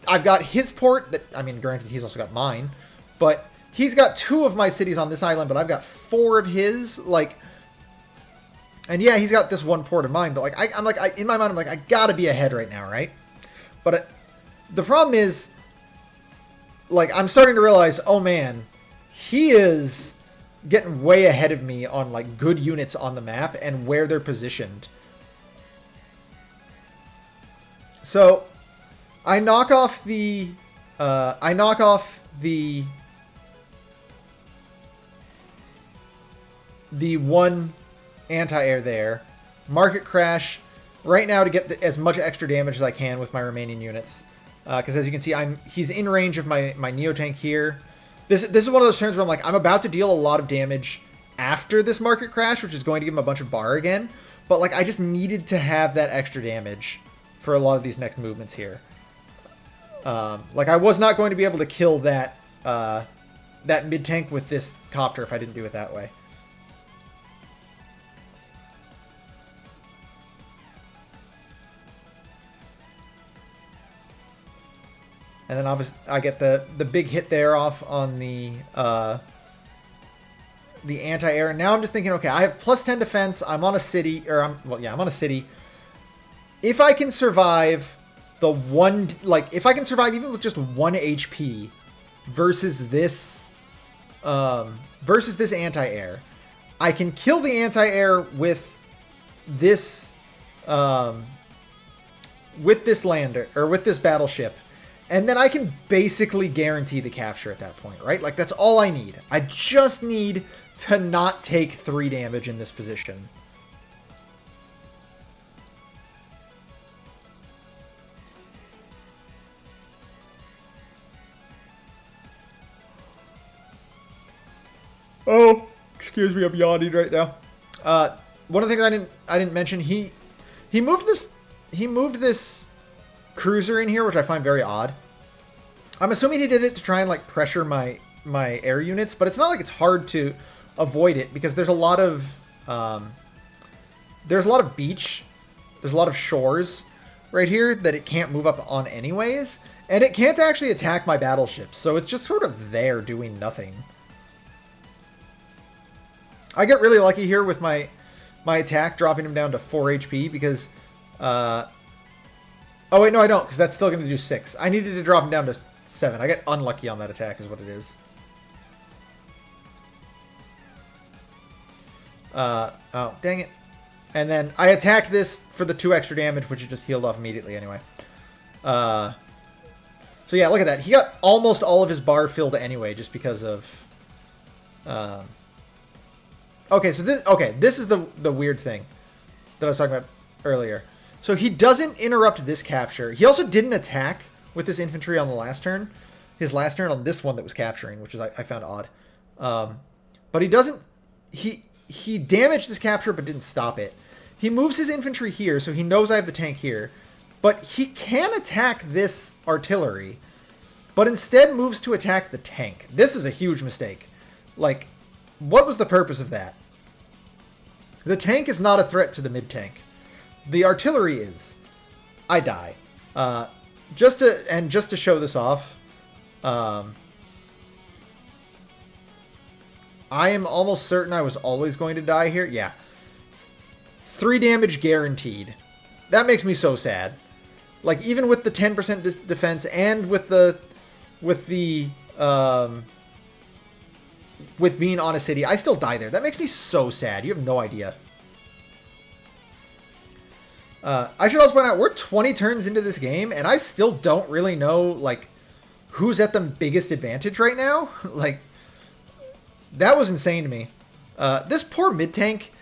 I've got his port that, I mean, granted, he's also got mine, but he's got 2 of my cities on this island, but I've got 4 of his, like, and yeah, he's got this 1 port of mine, but, like, in my mind, I'm like, I gotta be ahead right now, right? But the problem is, like, I'm starting to realize, oh man, he is getting way ahead of me on, like, good units on the map and where they're positioned. So, I knock off the one anti-air there. Market crash right now to get as much extra damage as I can with my remaining units. Because as you can see, he's in range of my Neo tank here. This is one of those turns where I'm like, I'm about to deal a lot of damage after this market crash, which is going to give him a bunch of bar again. But, like, I just needed to have that extra damage for a lot of these next movements here. Like, I was not going to be able to kill that that mid-tank with this copter if I didn't do it that way. And then obviously I get the big hit there off on the anti-air. And now I'm just thinking, okay, I have plus 10 defense. I'm on a city, or I'm on a city. If I can survive if I can survive even with just 1 HP versus this anti-air, I can kill the anti-air with this lander, or with this battleship, and then I can basically guarantee the capture at that point, right? Like, that's all I need. I just need to not take 3 damage in this position. Oh, excuse me, I'm yawning right now. One of the things I didn't mention, he moved this cruiser in here, which I find very odd. I'm assuming he did it to try and, like, pressure my air units, but it's not like it's hard to avoid it because there's a lot of beach, there's a lot of shores right here that it can't move up on anyways, and it can't actually attack my battleships, so it's just sort of there doing nothing. I get really lucky here with my attack, dropping him down to 4 HP because... oh, wait, no, I don't, because that's still going to do 6. I needed to drop him down to 7. I get unlucky on that attack is what it is. Oh, dang it. And then I attacked this for the 2 extra damage, which it just healed off immediately anyway. So yeah, look at that. He got almost all of his bar filled anyway, just because of... Okay, so this is the weird thing that I was talking about earlier. So he doesn't interrupt this capture. He also didn't attack with this infantry on the last turn. His last turn on this one that was capturing, which is I found odd. But he doesn't... He damaged this capture but didn't stop it. He moves his infantry here, so he knows I have the tank here. But he can attack this artillery, but instead moves to attack the tank. This is a huge mistake. Like, what was the purpose of that? The tank is not a threat to the mid-tank. The artillery is. I die. Just to show this off, I am almost certain I was always going to die here. Yeah. 3 damage guaranteed. That makes me so sad. Like, even with the 10% defense and with being on a city, I still die there. That makes me so sad. You have no idea. I should also point out, we're 20 turns into this game, and I still don't really know, like, who's at the biggest advantage right now. Like, that was insane to me. This poor mid-tank,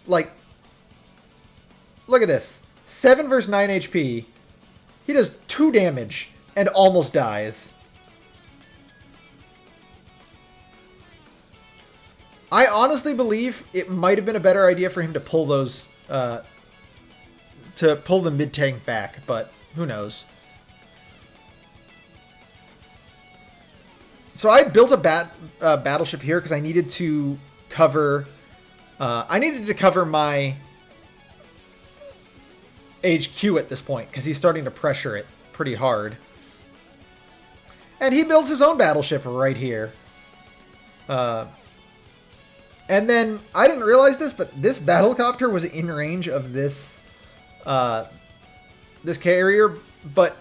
like, look at this. 7 versus 9 HP. He does 2 damage and almost dies. I honestly believe it might have been a better idea for him to pull those, to pull the mid-tank back, but who knows. So I built a battleship here because I needed to cover, my HQ at this point, because he's starting to pressure it pretty hard. And he builds his own battleship right here. And then, I didn't realize this, but this battlecopter was in range of this, this carrier, but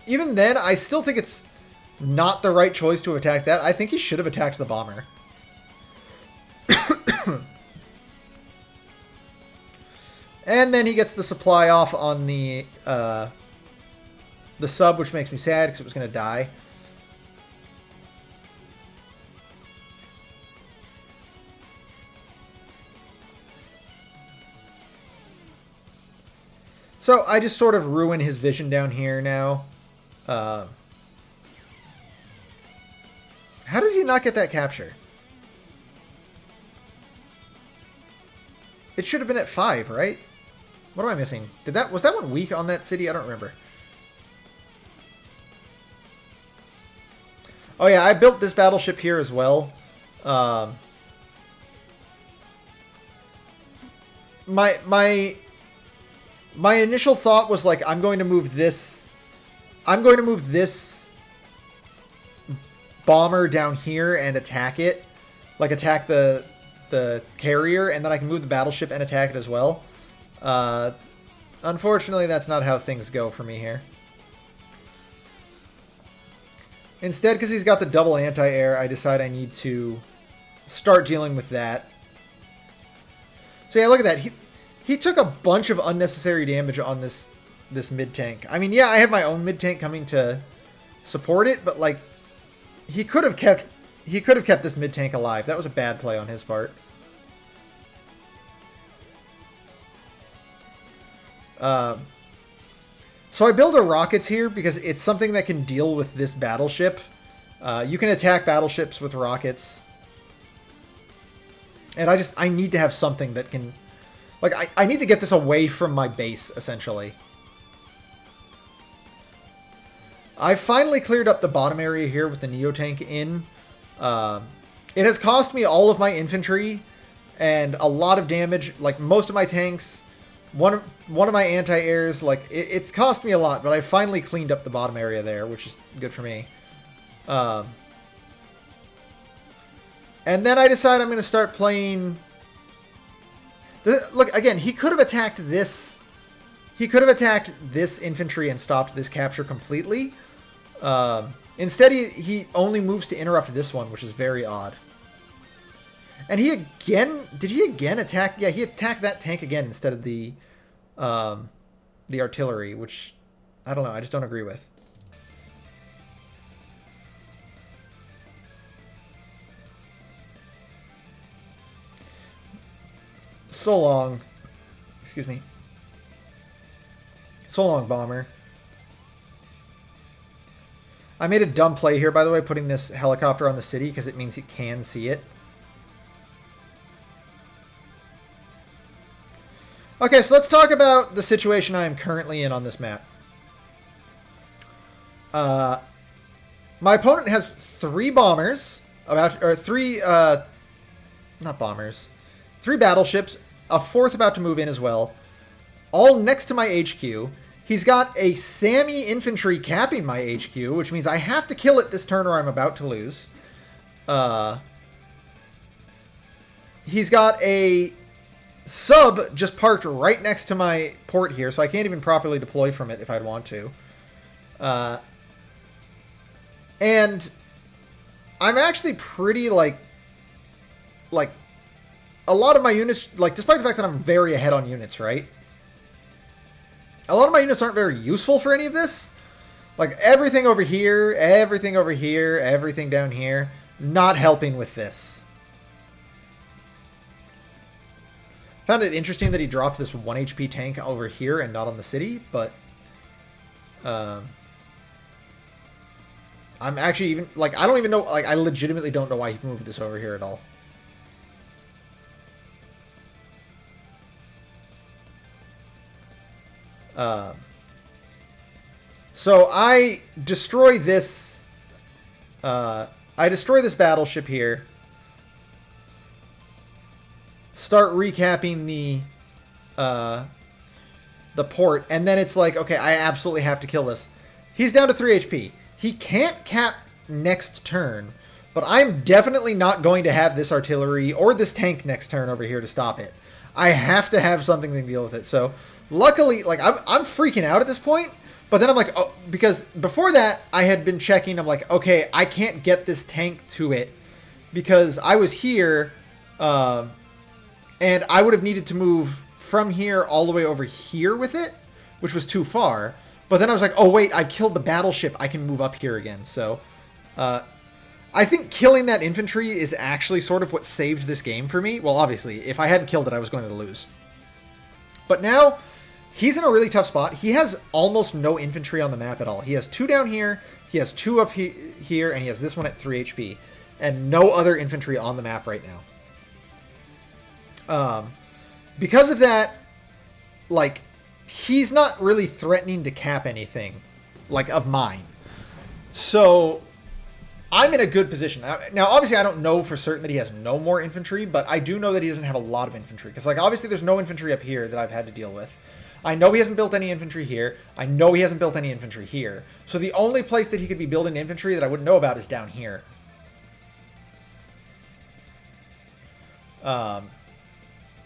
even then, I still think it's not the right choice to attack that. I think he should have attacked the bomber. And then he gets the supply off on the sub, which makes me sad because it was going to die. So I just sort of ruin his vision down here now. How did he not get that capture? It should have been at 5, right? What am I missing? Was that one weak on that city? I don't remember. Oh yeah, I built this battleship here as well. My initial thought was like, I'm going to move this bomber down here and attack it, like attack the carrier, and then I can move the battleship and attack it as well. Unfortunately, that's not how things go for me here. Instead, because he's got the double anti-air, I decide I need to start dealing with that. So yeah, look at that. He took a bunch of unnecessary damage on this mid-tank. I mean, yeah, I have my own mid-tank coming to support it, but like, he could have kept this mid-tank alive. That was a bad play on his part. So I build a rockets here because it's something that can deal with this battleship. You can attack battleships with rockets. And I need to have something that can... Like, I need to get this away from my base, essentially. I finally cleared up the bottom area here with the Neo-Tank in. It has cost me all of my infantry and a lot of damage. Like, most of my tanks, one of my anti-airs, like, it's cost me a lot, but I finally cleaned up the bottom area there, which is good for me. And then I decide I'm going to start playing... Look, again, he could have attacked this. He could have attacked this infantry and stopped this capture completely. Instead, he only moves to interrupt this one, which is very odd. And he again... Did he again attack? Yeah, he attacked that tank again instead of the artillery, which I don't know. I just don't agree with. So long. Excuse me. So long, bomber. I made a dumb play here, by the way, putting this helicopter on the city because it means he can see it. Okay, so let's talk about the situation I am currently in on this map. My opponent has 3 bombers, three battleships, a 4th about to move in as well, all next to my HQ. He's got a Sami infantry capping my HQ, which means I have to kill it this turn or I'm about to lose. He's got a sub just parked right next to my port here, so I can't even properly deploy from it if I'd want to. And I'm actually pretty, like, a lot of my units, like, despite the fact that I'm very ahead on units, right? A lot of my units aren't very useful for any of this. Like, everything over here, everything over here, everything down here, not helping with this. Found it interesting that he dropped this 1 HP tank over here and not on the city, but I'm actually even, like, I don't even know, like, I legitimately don't know why he moved this over here at all. So I destroy this, battleship here. Start recapping the port, and then it's like, okay, I absolutely have to kill this. He's down to 3 HP. He can't cap next turn, but I'm definitely not going to have this artillery or this tank next turn over here to stop it. I have to have something to deal with it. So luckily, like, I'm freaking out at this point, but then I'm like, oh, because before that I had been checking. I'm like, okay, I can't get this tank to it because I was here, and I would have needed to move from here all the way over here with it, which was too far. But then I was like, oh wait, I've killed the battleship. I can move up here again. So I think killing that infantry is actually sort of what saved this game for me. Well, obviously, if I hadn't killed it, I was going to lose. But now he's in a really tough spot. He has almost no infantry on the map at all. He has 2 down here, he has 2 up here, and he has this one at 3 HP. And no other infantry on the map right now. Because of that, like, he's not really threatening to cap anything, like, of mine. So I'm in a good position. Now, obviously, I don't know for certain that he has no more infantry, but I do know that he doesn't have a lot of infantry. Because, like, obviously, there's no infantry up here that I've had to deal with. I know he hasn't built any infantry here. I know he hasn't built any infantry here. So the only place that he could be building infantry that I wouldn't know about is down here.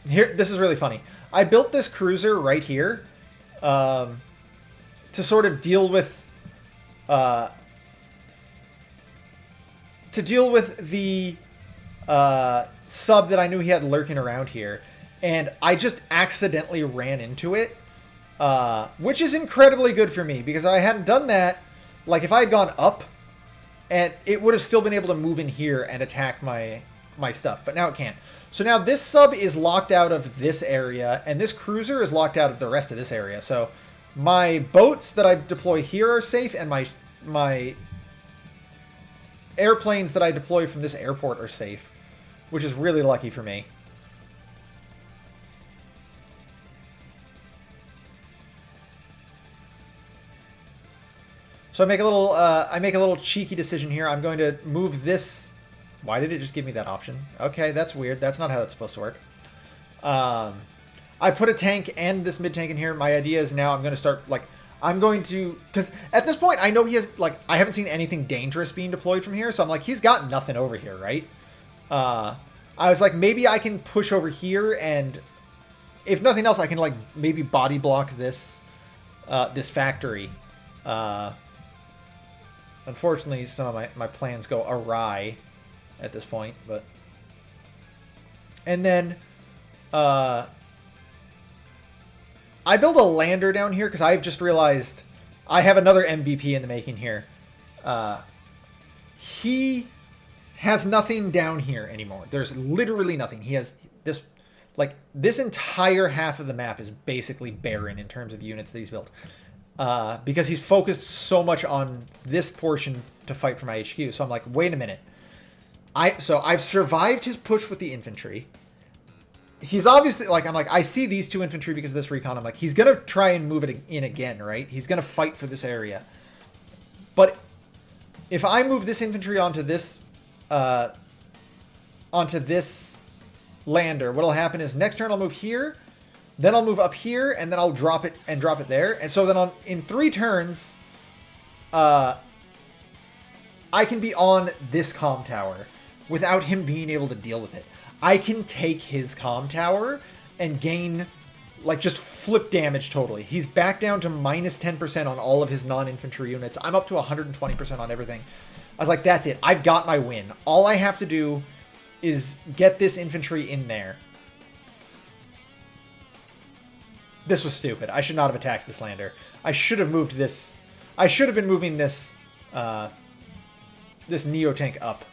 This is really funny. I built this cruiser right here to sort of deal with the sub that I knew he had lurking around here, and I just accidentally ran into it, which is incredibly good for me because I hadn't done that. Like, if I had gone up, and it would have still been able to move in here and attack my stuff, but now it can't. So now this sub is locked out of this area, and this cruiser is locked out of the rest of this area. So my boats that I deploy here are safe, and my airplanes that I deploy from this airport are safe, which is really lucky for me. So I make a little cheeky decision here. I'm going to move this. Why did it just give me that option? Okay, that's weird. That's not how it's supposed to work. I put a tank and this mid-tank in here. My idea is now I'm going to start, like, I'm going to... Because at this point, I know he has, like, I haven't seen anything dangerous being deployed from here. So I'm like, he's got nothing over here, right? I was like, maybe I can push over here and... If nothing else, I can, like, maybe body block this, this factory. Unfortunately, some of my plans go awry at this point, but... And then, I build a lander down here because I've just realized I have another MVP in the making here. He has nothing down here anymore. There's literally nothing. He has this, like, this entire half of the map is basically barren in terms of units that he's built. Because he's focused so much on this portion to fight for my HQ. So I'm like, wait a minute. So I've survived his push with the infantry. He's obviously, like, I'm like, I see these 2 infantry because of this recon. I'm like, he's going to try and move it in again, right? He's going to fight for this area. But if I move this infantry onto this lander, what'll happen is next turn I'll move here, then I'll move up here, and then I'll drop it there. And so then in 3 turns, I can be on this comm tower without him being able to deal with it. I can take his comm tower and gain, like, just flip damage totally. He's back down to minus 10% on all of his non-infantry units. I'm up to 120% on everything. I was like, that's it. I've got my win. All I have to do is get this infantry in there. This was stupid. I should not have attacked this lander. I should have moved this. I should have been moving this this Neo tank up.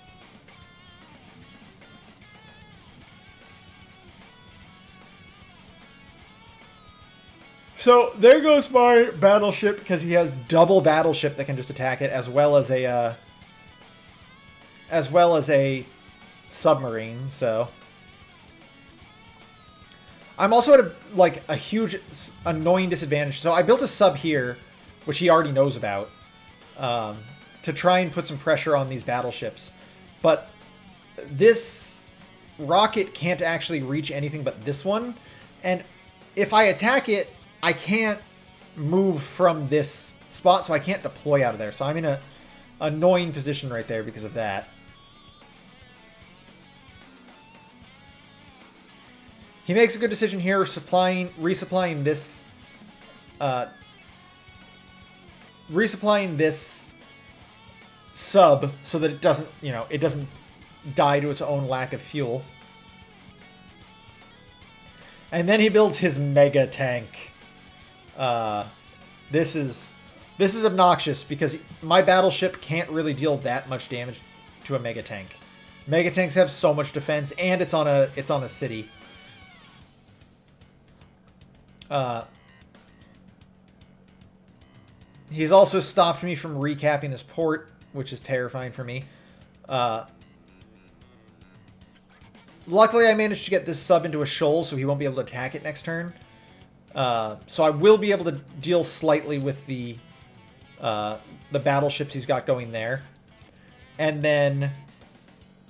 So there goes my battleship, because he has double battleship that can just attack it, as well as a submarine. So I'm also at a huge annoying disadvantage. So I built a sub here, which he already knows about, to try and put some pressure on these battleships. But this rocket can't actually reach anything but this one, and if I attack it, I can't move from this spot, so I can't deploy out of there. So I'm in a annoying position right there because of that. He makes a good decision here, resupplying this sub so that it doesn't, it doesn't die to its own lack of fuel. And then he builds his mega tank. This is obnoxious because my battleship can't really deal that much damage to a mega tank. Mega tanks have so much defense, and it's on a city. He's also stopped me from recapping this port, which is terrifying for me. Luckily, I managed to get this sub into a shoal, so he won't be able to attack it next turn. So I will be able to deal slightly with the battleships he's got going there. And then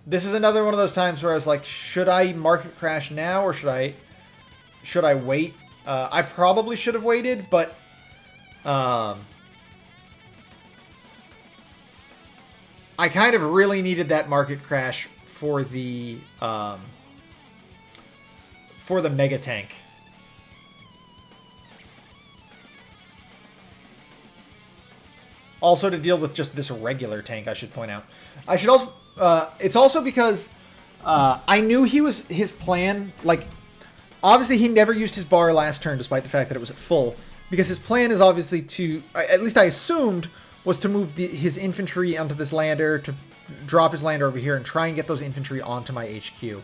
this is another one of those times where I was like, should I market crash now or should I wait? I probably should have waited, but I kind of really needed that market crash for the mega tank. Also to deal with just this regular tank, I should point out. I should also it's also because I knew his plan, like, obviously he never used his bar last turn despite the fact that it was at full, because his plan is obviously to, at least I assumed, was to move his infantry onto this lander, to drop his lander over here and try and get those infantry onto my HQ.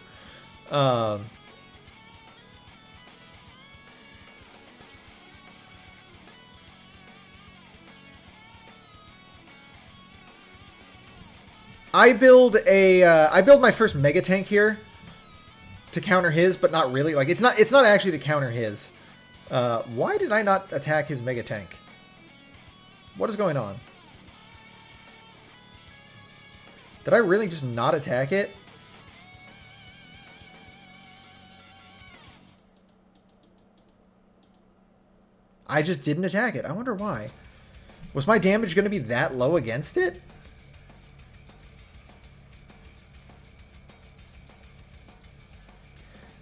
I build my first mega tank here to counter his, but not really. Like, it's not actually to counter his. Why did I not attack his mega tank? What is going on? Did I really just not attack it? I just didn't attack it. I wonder why. Was my damage going to be that low against it?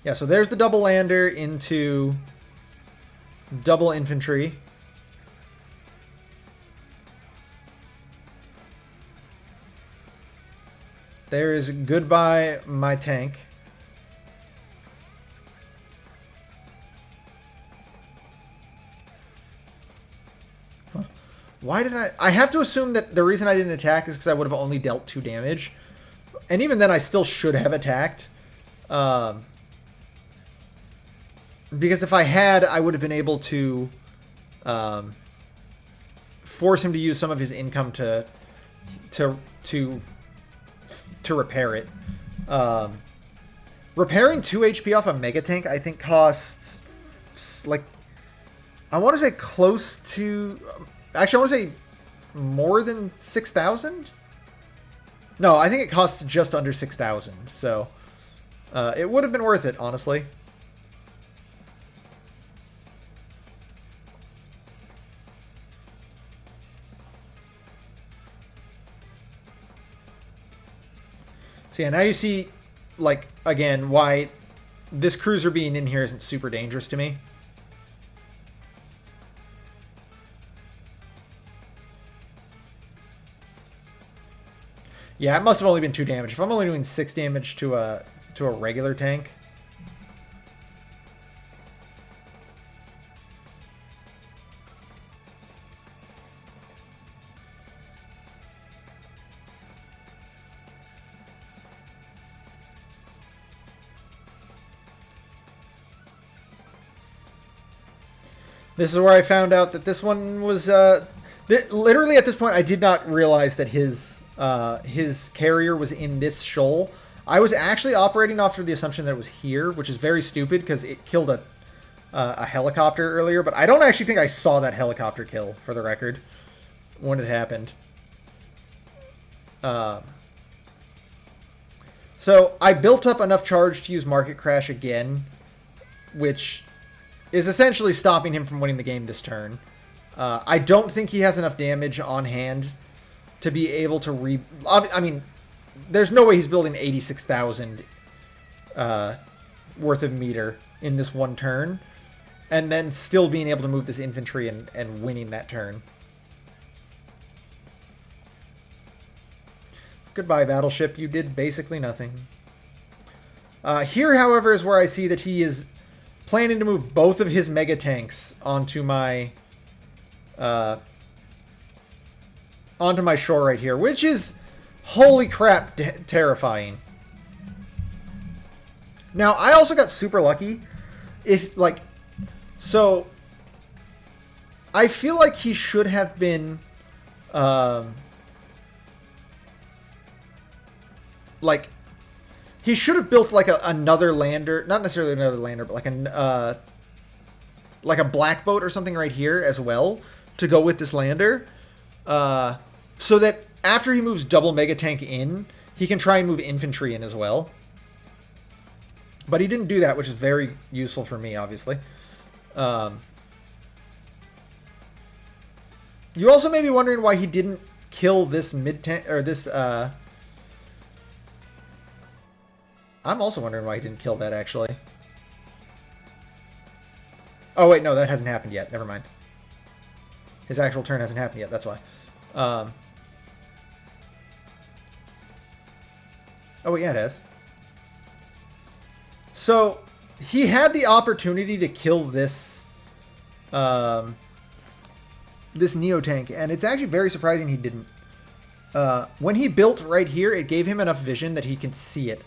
Yeah, so there's the double lander into double infantry. There is goodbye my tank. Huh. Why did I have to assume that the reason I didn't attack is because I would have only dealt 2 damage. And even then I still should have attacked. Because if I had, I would have been able to force him to use some of his income to repair it. Repairing 2 HP off a mega tank, I think, costs, like, I want to say close to, actually, I want to say more than 6,000? No, I think it costs just under 6,000, so it would have been worth it, honestly. So yeah, now you see, like, again, why this cruiser being in here isn't super dangerous to me. Yeah, it must have only been 2 damage. If I'm only doing 6 damage to a regular tank. This is where I found out that this one was... literally at this point, I did not realize that his carrier was in this shoal. I was actually operating off of the assumption that it was here, which is very stupid because it killed a helicopter earlier. But I don't actually think I saw that helicopter kill, for the record, when it happened. So I built up enough charge to use Market Crash again, which is essentially stopping him from winning the game this turn. I don't think he has enough damage on hand to be able to I mean, there's no way he's building 86,000 worth of meter in this one turn, and then still being able to move this infantry and winning that turn. Goodbye, battleship. You did basically nothing. Here, however, is where I see that he is planning to move both of his mega tanks onto my shore right here, which is, holy crap, terrifying. Now, I also got super lucky. So I feel like he should have been, he should have built like another lander, not necessarily another lander, but like a black boat or something right here as well to go with this lander, so that after he moves double mega tank in, he can try and move infantry in as well. But he didn't do that, which is very useful for me, obviously. You also may be wondering why he didn't kill this mid tank or this. I'm also wondering why he didn't kill that, actually. Oh, wait, no, that hasn't happened yet. Never mind. His actual turn hasn't happened yet, that's why. Oh, wait, yeah, it has. So, he had the opportunity to kill this... this Neo tank, and it's actually very surprising he didn't. When he built right here, it gave him enough vision that he can see it.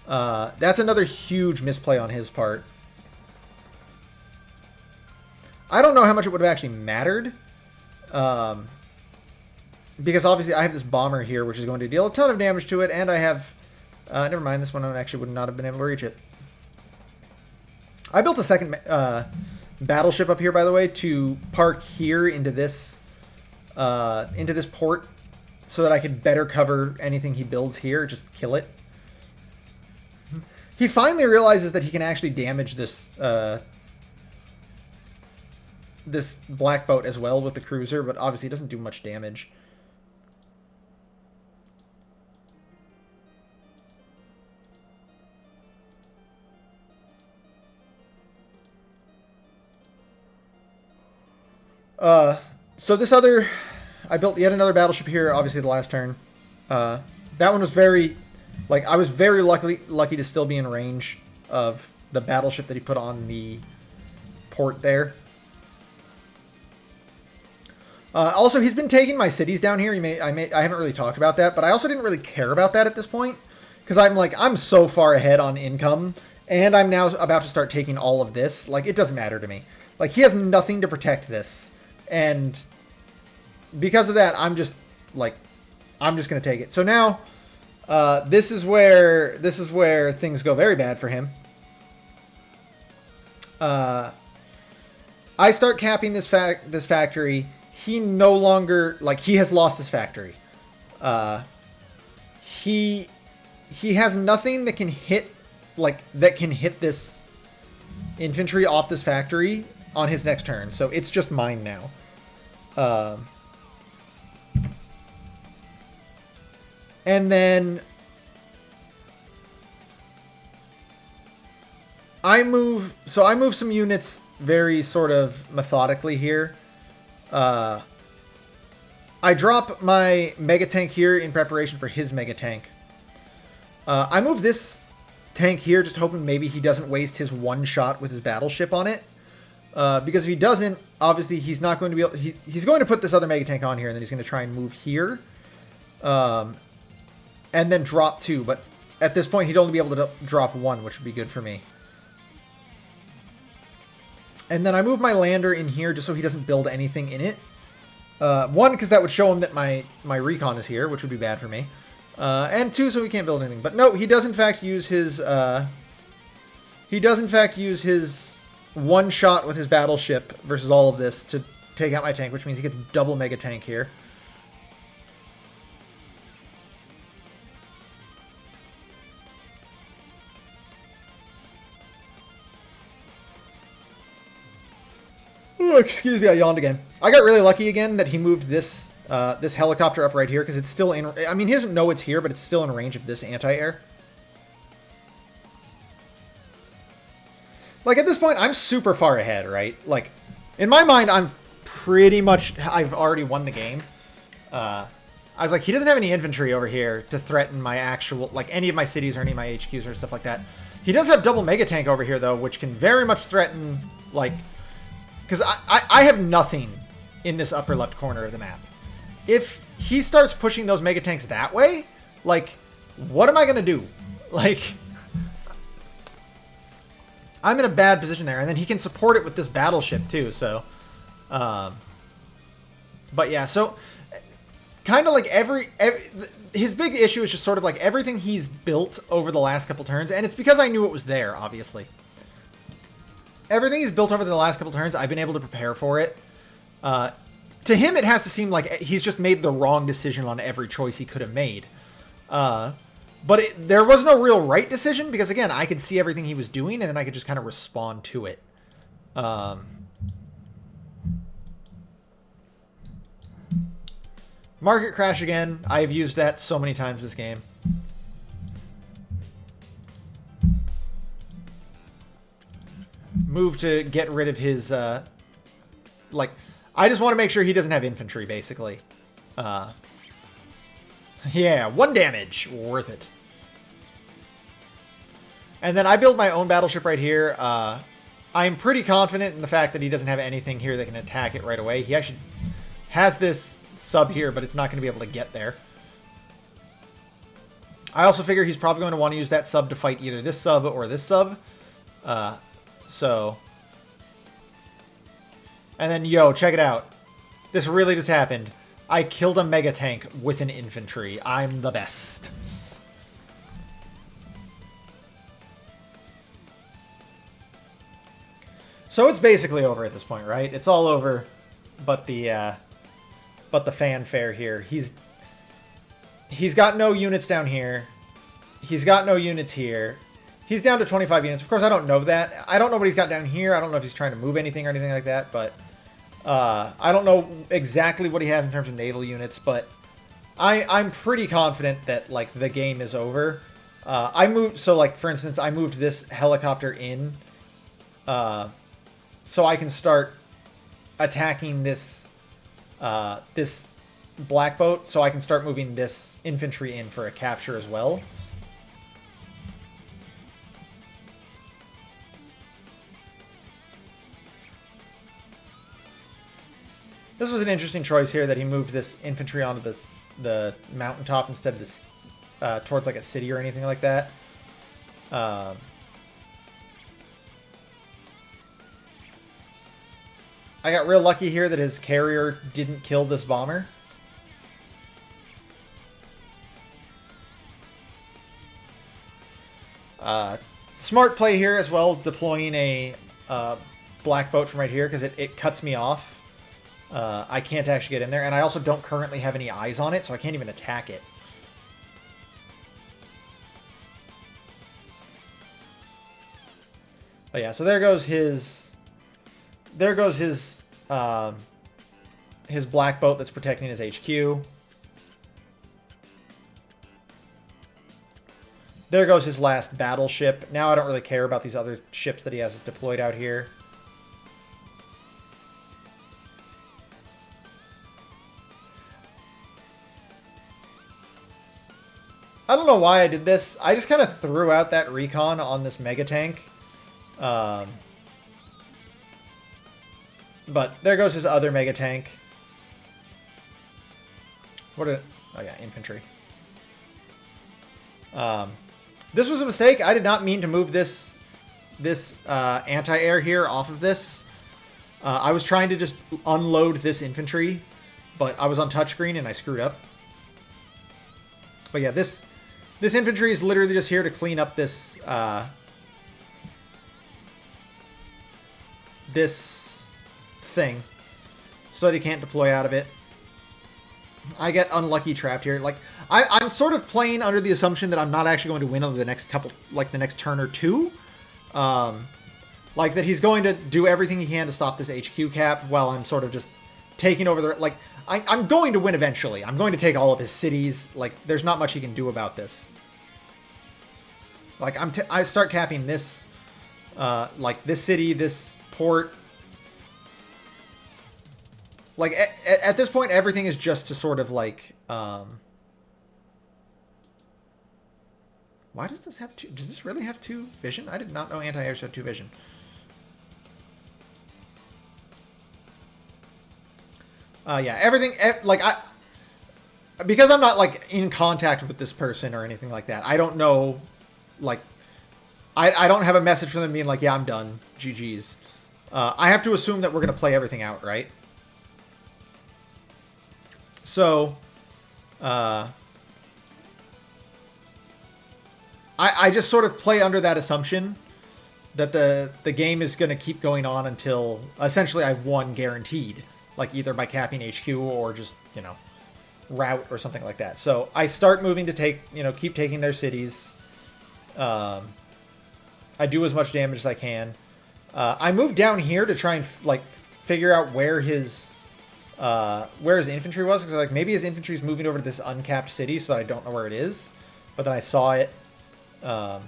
That's another huge misplay on his part. I don't know how much it would have actually mattered. Because obviously I have this bomber here, which is going to deal a ton of damage to it, and I have... never mind, this one actually would not have been able to reach it. I built a second battleship up here, by the way, to park here into this port so that I could better cover anything he builds here, just kill it. He finally realizes that he can actually damage this this black boat as well with the cruiser, but obviously it doesn't do much damage. So this other... I built yet another battleship here, obviously the last turn. That one was very... Like, I was very lucky to still be in range of the battleship that he put on the port there. Also, he's been taking my cities down here. I haven't really talked about that, but I also didn't really care about that at this point. Because I'm so far ahead on income, and I'm now about to start taking all of this. Like, it doesn't matter to me. Like, he has nothing to protect this. And because of that, I'm just going to take it. So now... this is where things go very bad for him. I start capping this factory. He no longer, he has lost this factory. He has nothing that can hit this infantry off this factory on his next turn. So it's just mine now. And then I move some units very sort of methodically here. I drop my Mega Tank here in preparation for his Mega Tank. I move this tank here just hoping maybe he doesn't waste his one shot with his battleship on it. Because if he doesn't, obviously he's not going to be able... He's going to put this other Mega Tank on here, and then he's going to try and move here. And then drop 2, but at this point he'd only be able to drop 1, which would be good for me. And then I move my lander in here just so he doesn't build anything in it. 1, because that would show him that my recon is here, which would be bad for me. And 2, so he can't build anything. But no, he does in fact use his... one shot with his battleship versus all of this to take out my tank, which means he gets double Mega Tank here. Oh, excuse me, I yawned again. I got really lucky again that he moved this this helicopter up right here because it's still in... I mean, he doesn't know it's here, but it's still in range of this anti-air. Like, at this point, I'm super far ahead, right? Like, in my mind, I'm pretty much... I've already won the game. I was like, he doesn't have any infantry over here to threaten my actual... Like, any of my cities or any of my HQs or stuff like that. He does have double Mega Tank over here, though, which can very much threaten, like... Because I have nothing in this upper left corner of the map. If he starts pushing those Mega Tanks that way, like, what am I going to do? Like... I'm in a bad position there, and then he can support it with this battleship too, so... but yeah, so... Kind of like his big issue is just sort of like everything he's built over the last couple turns, and it's because I knew it was there, obviously. Everything he's built over the last couple turns, I've been able to prepare for it. To him, it has to seem like he's just made the wrong decision on every choice he could have made. But there was no real right decision because, again, I could see everything he was doing and then I could just kind of respond to it. Market crash again. I've used that so many times this game. Move to get rid of his, like, I just want to make sure he doesn't have infantry, basically. Yeah, 1 damage. Worth it. And then I build my own battleship right here. I'm pretty confident in the fact that he doesn't have anything here that can attack it right away. He actually has this sub here, but it's not going to be able to get there. I also figure he's probably going to want to use that sub to fight either this sub or this sub. So... And then, yo, check it out. This really just happened. I killed a Mega Tank with an infantry. I'm the best. So it's basically over at this point, right? It's all over, but the fanfare here. He's got no units down here. He's got no units here. He's down to 25 units. Of course, I don't know that. I don't know what he's got down here. I don't know if he's trying to move anything or anything like that, but I don't know exactly what he has in terms of naval units, but I'm pretty confident that, like, the game is over. So, like, for instance, I moved this helicopter in so I can start attacking this this black boat, so I can start moving this infantry in for a capture as well. This was an interesting choice here that he moved this infantry onto the mountaintop instead of this towards like a city or anything like that. I got real lucky here that his carrier didn't kill this bomber. Smart play here as well, deploying a black boat from right here because it cuts me off. I can't actually get in there, and I also don't currently have any eyes on it, so I can't even attack it. But yeah, so there goes his black boat that's protecting his HQ. There goes his last battleship. Now I don't really care about these other ships that he has deployed out here. I don't know why I did this. I just kind of threw out that recon on this mega tank. But there goes his other mega tank. Oh yeah, infantry. This was a mistake. I did not mean to move this anti-air here off of this. I was trying to just unload this infantry, but I was on touchscreen and I screwed up. But yeah, this infantry is literally just here to clean up this this thing so that he can't deploy out of it. I get unlucky trapped here. Like, I'm sort of playing under the assumption that I'm not actually going to win over the next couple, like the next turn or two. Like that he's going to do everything he can to stop this HQ cap while I'm sort of just taking over the, like, I'm going to win eventually. I'm going to take all of his cities. Like, there's not much he can do about this. Like, I start capping this, like this city, this port. Like, at this point, everything is just to sort of, like, why does this have two? Does this really have 2 vision? I did not know anti-airs had 2 vision. Yeah, everything, like, because I'm not, like, in contact with this person or anything like that, I don't know, like, I don't have a message from them being like, yeah, I'm done, GG's. I have to assume that we're going to play everything out, right? So, I just sort of play under that assumption that the game is going to keep going on until, essentially, I've won guaranteed. Like, either by capping HQ or just, you know, route or something like that. So, I start moving to take, you know, keep taking their cities. I do as much damage as I can. I move down here to try and, like, figure out where his infantry was. Because, like, maybe his infantry is moving over to this uncapped city, so I don't know where it is. But then I saw it. I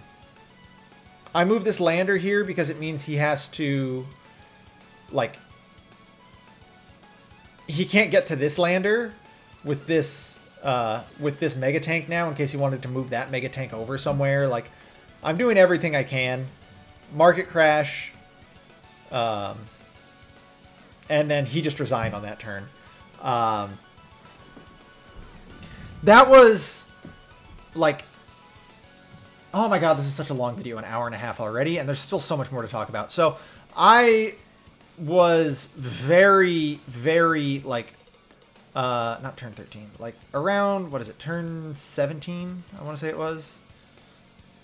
move this lander here because it means he has to, like, he can't get to this lander with this mega tank now in case he wanted to move that mega tank over somewhere. Like, I'm doing everything I can. Market crash. And then he just resigned on that turn. That was, like, oh my god, this is such a long video, an hour and a half already, and there's still so much more to talk about. So, I was very, very, like, not turn 13, like, around, what is it, turn 17, I want to say it was?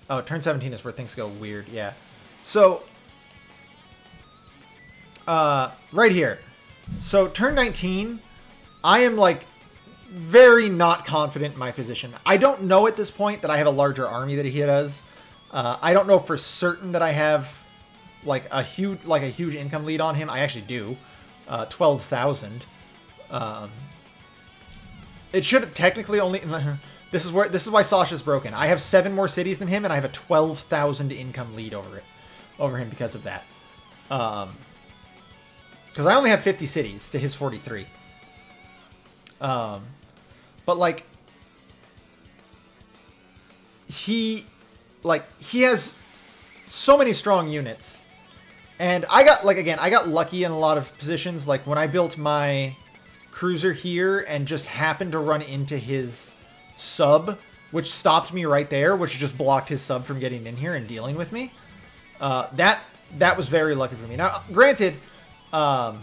Oh, turn 17 is where things go weird, yeah. So, right here. So, turn 19, I am, like, very not confident in my position. I don't know at this point that I have a larger army that he does. I don't know for certain that I have, like, a huge income lead on him. I actually do. 12,000. It should technically only... This is why Sasha's broken. I have 7 more cities than him, and I have a 12,000 income lead over him because of that. Because I only have 50 cities to his 43. But, like, he has so many strong units. And I got, like, again, I got lucky in a lot of positions. Like, when I built my cruiser here and just happened to run into his sub, which stopped me right there, which just blocked his sub from getting in here and dealing with me. That was very lucky for me. Now, granted, I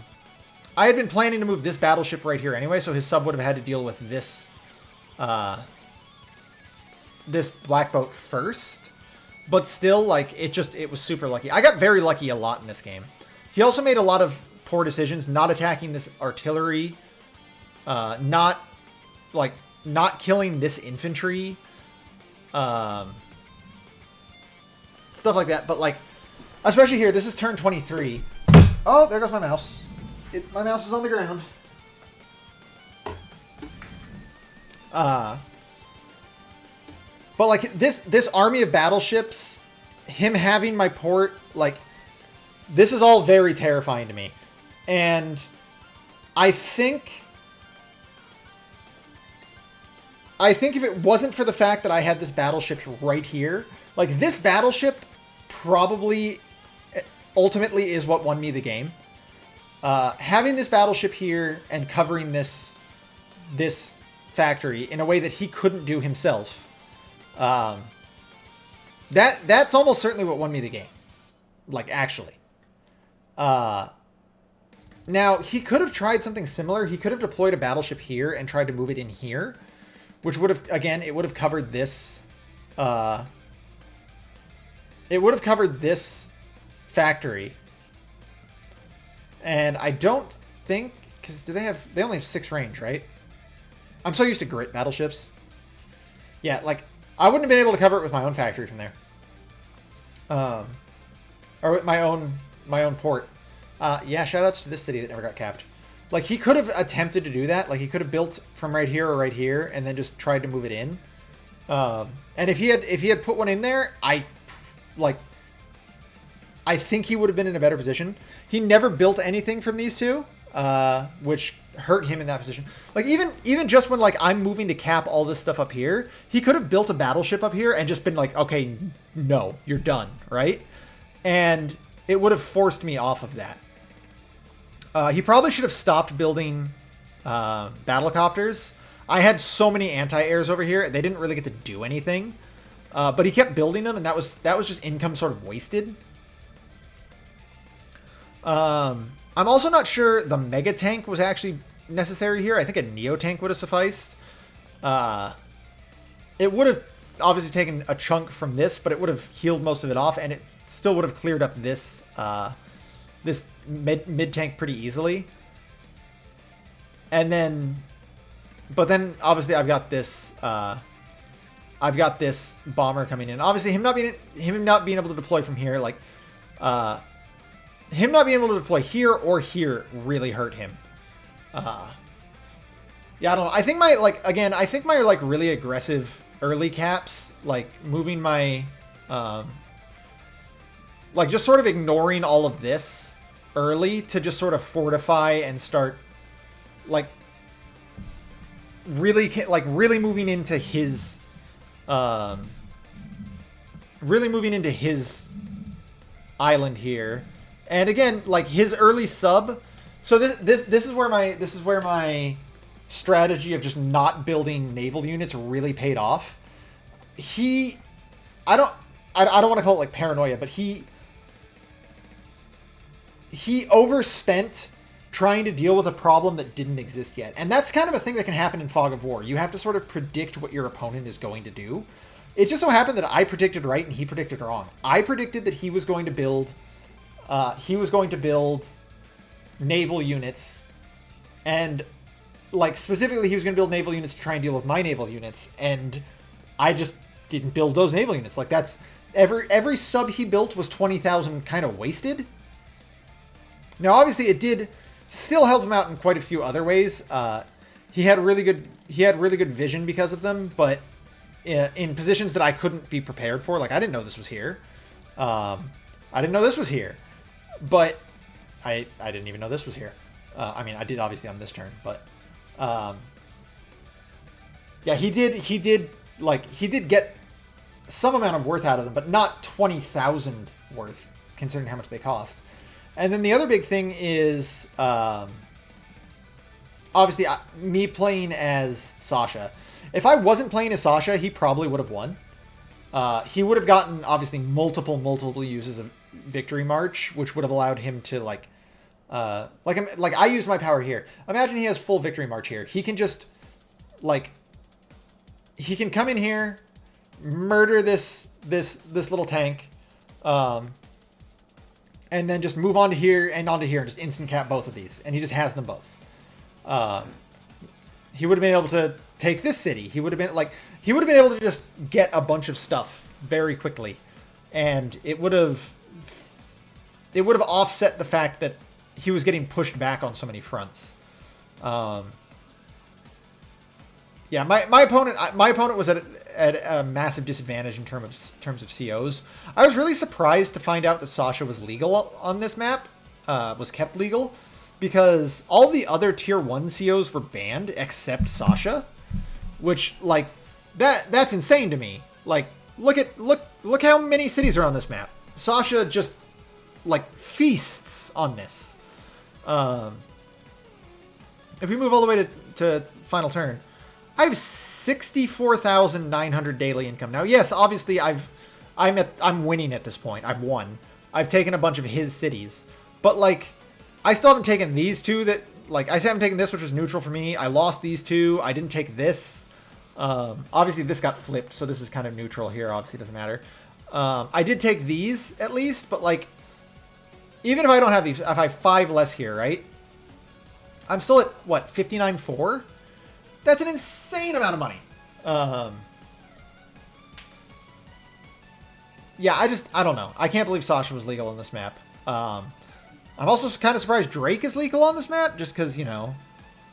had been planning to move this battleship right here anyway, so his sub would have had to deal with this, this black boat first. But still, like, it was super lucky. I got very lucky a lot in this game. He also made a lot of poor decisions, not attacking this artillery, not killing this infantry, stuff like that. But, like, especially here, this is turn 23. Oh, there goes my mouse. My mouse is on the ground. But like this army of battleships, him having my port, like this is all very terrifying to me. And I think if it wasn't for the fact that I had this battleship right here, like this battleship probably ultimately is what won me the game. Having this battleship here and covering this factory in a way that he couldn't do himself, that's almost certainly what won me the game. Like, actually. Now, he could have tried something similar. He could have deployed a battleship here and tried to move it in here, which would have, again, it would have covered this, factory. And I don't think, because they only have 6 range, right? I'm so used to grit battleships. Yeah, like, I wouldn't have been able to cover it with my own factory from there. Or with my own port. Yeah, shoutouts to this city that never got capped. Like, he could have attempted to do that. Like, he could have built from right here or right here and then just tried to move it in. And if he had put one in there, I think he would have been in a better position. He never built anything from these two, which hurt him in that position. Like, even just when, like, I'm moving to cap all this stuff up here, he could have built a battleship up here and just been like, okay, no, you're done, right? And it would have forced me off of that. He probably should have stopped building battlecopters. I had so many anti-airs over here. They didn't really get to do anything. But he kept building them, and that was just income sort of wasted. I'm also not sure the mega tank was actually necessary here. I think a neo tank would have sufficed. It would have obviously taken a chunk from this, but it would have healed most of it off, and it still would have cleared up this this mid tank pretty easily. And then, but then obviously I've got this bomber coming in. Obviously him not being able to deploy from here, like him not being able to deploy here or here really hurt him. Yeah, I don't know. I think my really aggressive early caps, like moving my like just sort of ignoring all of this early to just sort of fortify and start like really moving into his island here. And again, like his early sub. So this is where my strategy of just not building naval units really paid off. I don't want to call it like paranoia, but he overspent trying to deal with a problem that didn't exist yet. And that's kind of a thing that can happen in Fog of War. You have to sort of predict what your opponent is going to do. It just so happened that I predicted right and he predicted wrong. I predicted that he was going to build naval units, and like specifically he was going to build naval units to try and deal with my naval units, and I just didn't build those naval units. Like that's every sub he built was 20,000 kind of wasted. Now obviously it did still help him out in quite a few other ways. He had really good vision because of them, but in positions that I couldn't be prepared for. Like I didn't know this was here. But I didn't even know this was here. I mean, I did obviously on this turn, but yeah, he did get some amount of worth out of them, but not 20,000 worth considering how much they cost. And then the other big thing is obviously me playing as Sasha. If I wasn't playing as Sasha, he probably would have won. He would have gotten obviously multiple uses of Victory March, which would have allowed him to like I used my power here. Imagine he has full Victory March here. He can just he can come in here, murder this little tank, and then just move on to here and onto here and just instant cap both of these, and he just has them both. He would have been able to take this city. He would have been able to just get a bunch of stuff very quickly, and it would have offset the fact that he was getting pushed back on so many fronts. Yeah, my opponent was at at a massive disadvantage in terms of COs. I was really surprised to find out that Sasha was legal on this map, was kept legal, because all the other tier 1 COs were banned except Sasha, which, like, that's insane to me. Like, look how many cities are on this map. Sasha just, like, feasts on this. If we move all the way to final turn, I have 64,900 daily income. Now, yes, obviously I'm winning at this point. I've won. I've taken a bunch of his cities, but like, I still haven't taken these two that, like, I haven't taken this, which was neutral for me. I lost these two. I didn't take this. Obviously this got flipped, so this is kind of neutral here. Obviously it doesn't matter. I did take these at least, but like, even if I don't have these, if I have 5 less here, right? I'm still at, what, 59.4? That's an insane amount of money. Yeah, I don't know. I can't believe Sasha was legal on this map. I'm also kind of surprised Drake is legal on this map, just because, you know,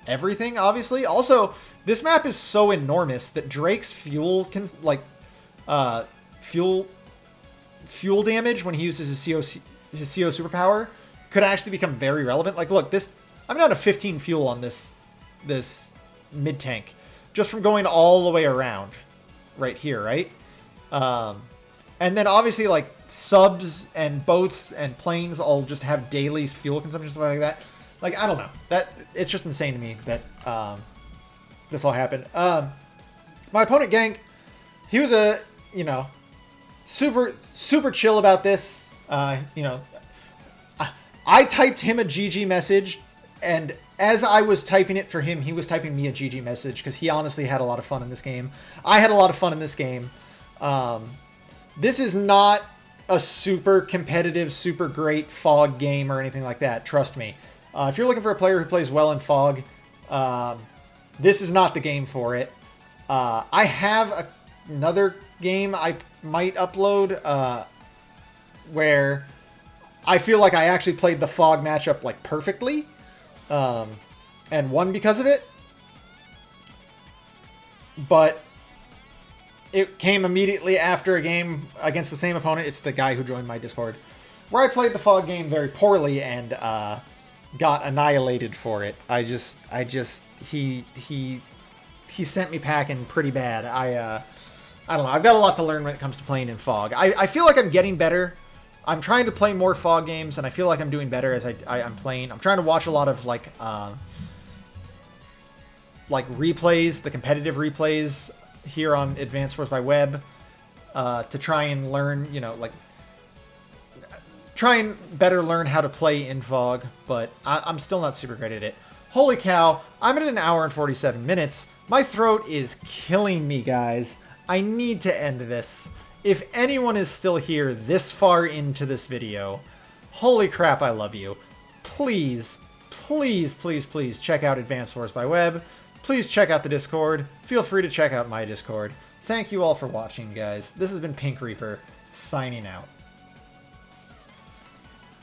everything, obviously. Also, this map is so enormous that Drake's fuel can, like, fuel damage when he uses his CO superpower could actually become very relevant. Like, look, this, I'm down to 15 fuel on this mid tank just from going all the way around right here, right? And then obviously, like, subs and boats and planes all just have daily fuel consumption, stuff like that. Like, I don't know. That, it's just insane to me that this all happened. My opponent, Gank, he was a, you know, super chill about this. You know, I typed him a GG message, and as I was typing it for him, he was typing me a GG message, because he honestly had a lot of fun in this game. I had a lot of fun in this game. This is not a super competitive, super great Fog game or anything like that. Trust me. If you're looking for a player who plays well in Fog, this is not the game for it. I have another game I might upload where I feel like I actually played the Fog matchup, like, perfectly, and won because of it. But it came immediately after a game against the same opponent. It's the guy who joined my Discord, where I played the Fog game very poorly and got annihilated for it. He sent me packing pretty bad. I don't know. I've got a lot to learn when it comes to playing in Fog. I feel like I'm getting better. I'm trying to play more Fog games, and I feel like I'm doing better as I'm playing. I'm trying to watch a lot of, like replays, the competitive replays here on Advanced Wars by Web, to try and learn, you know, like, try and better learn how to play in Fog, but I'm still not super great at it. Holy cow, I'm at 1 hour and 47 minutes. My throat is killing me, guys. I need to end this. If anyone is still here this far into this video, holy crap, I love you. Please, please, please, please check out Advanced Wars by Web. Please check out the Discord. Feel free to check out my Discord. Thank you all for watching, guys. This has been Pink Reaper, signing out.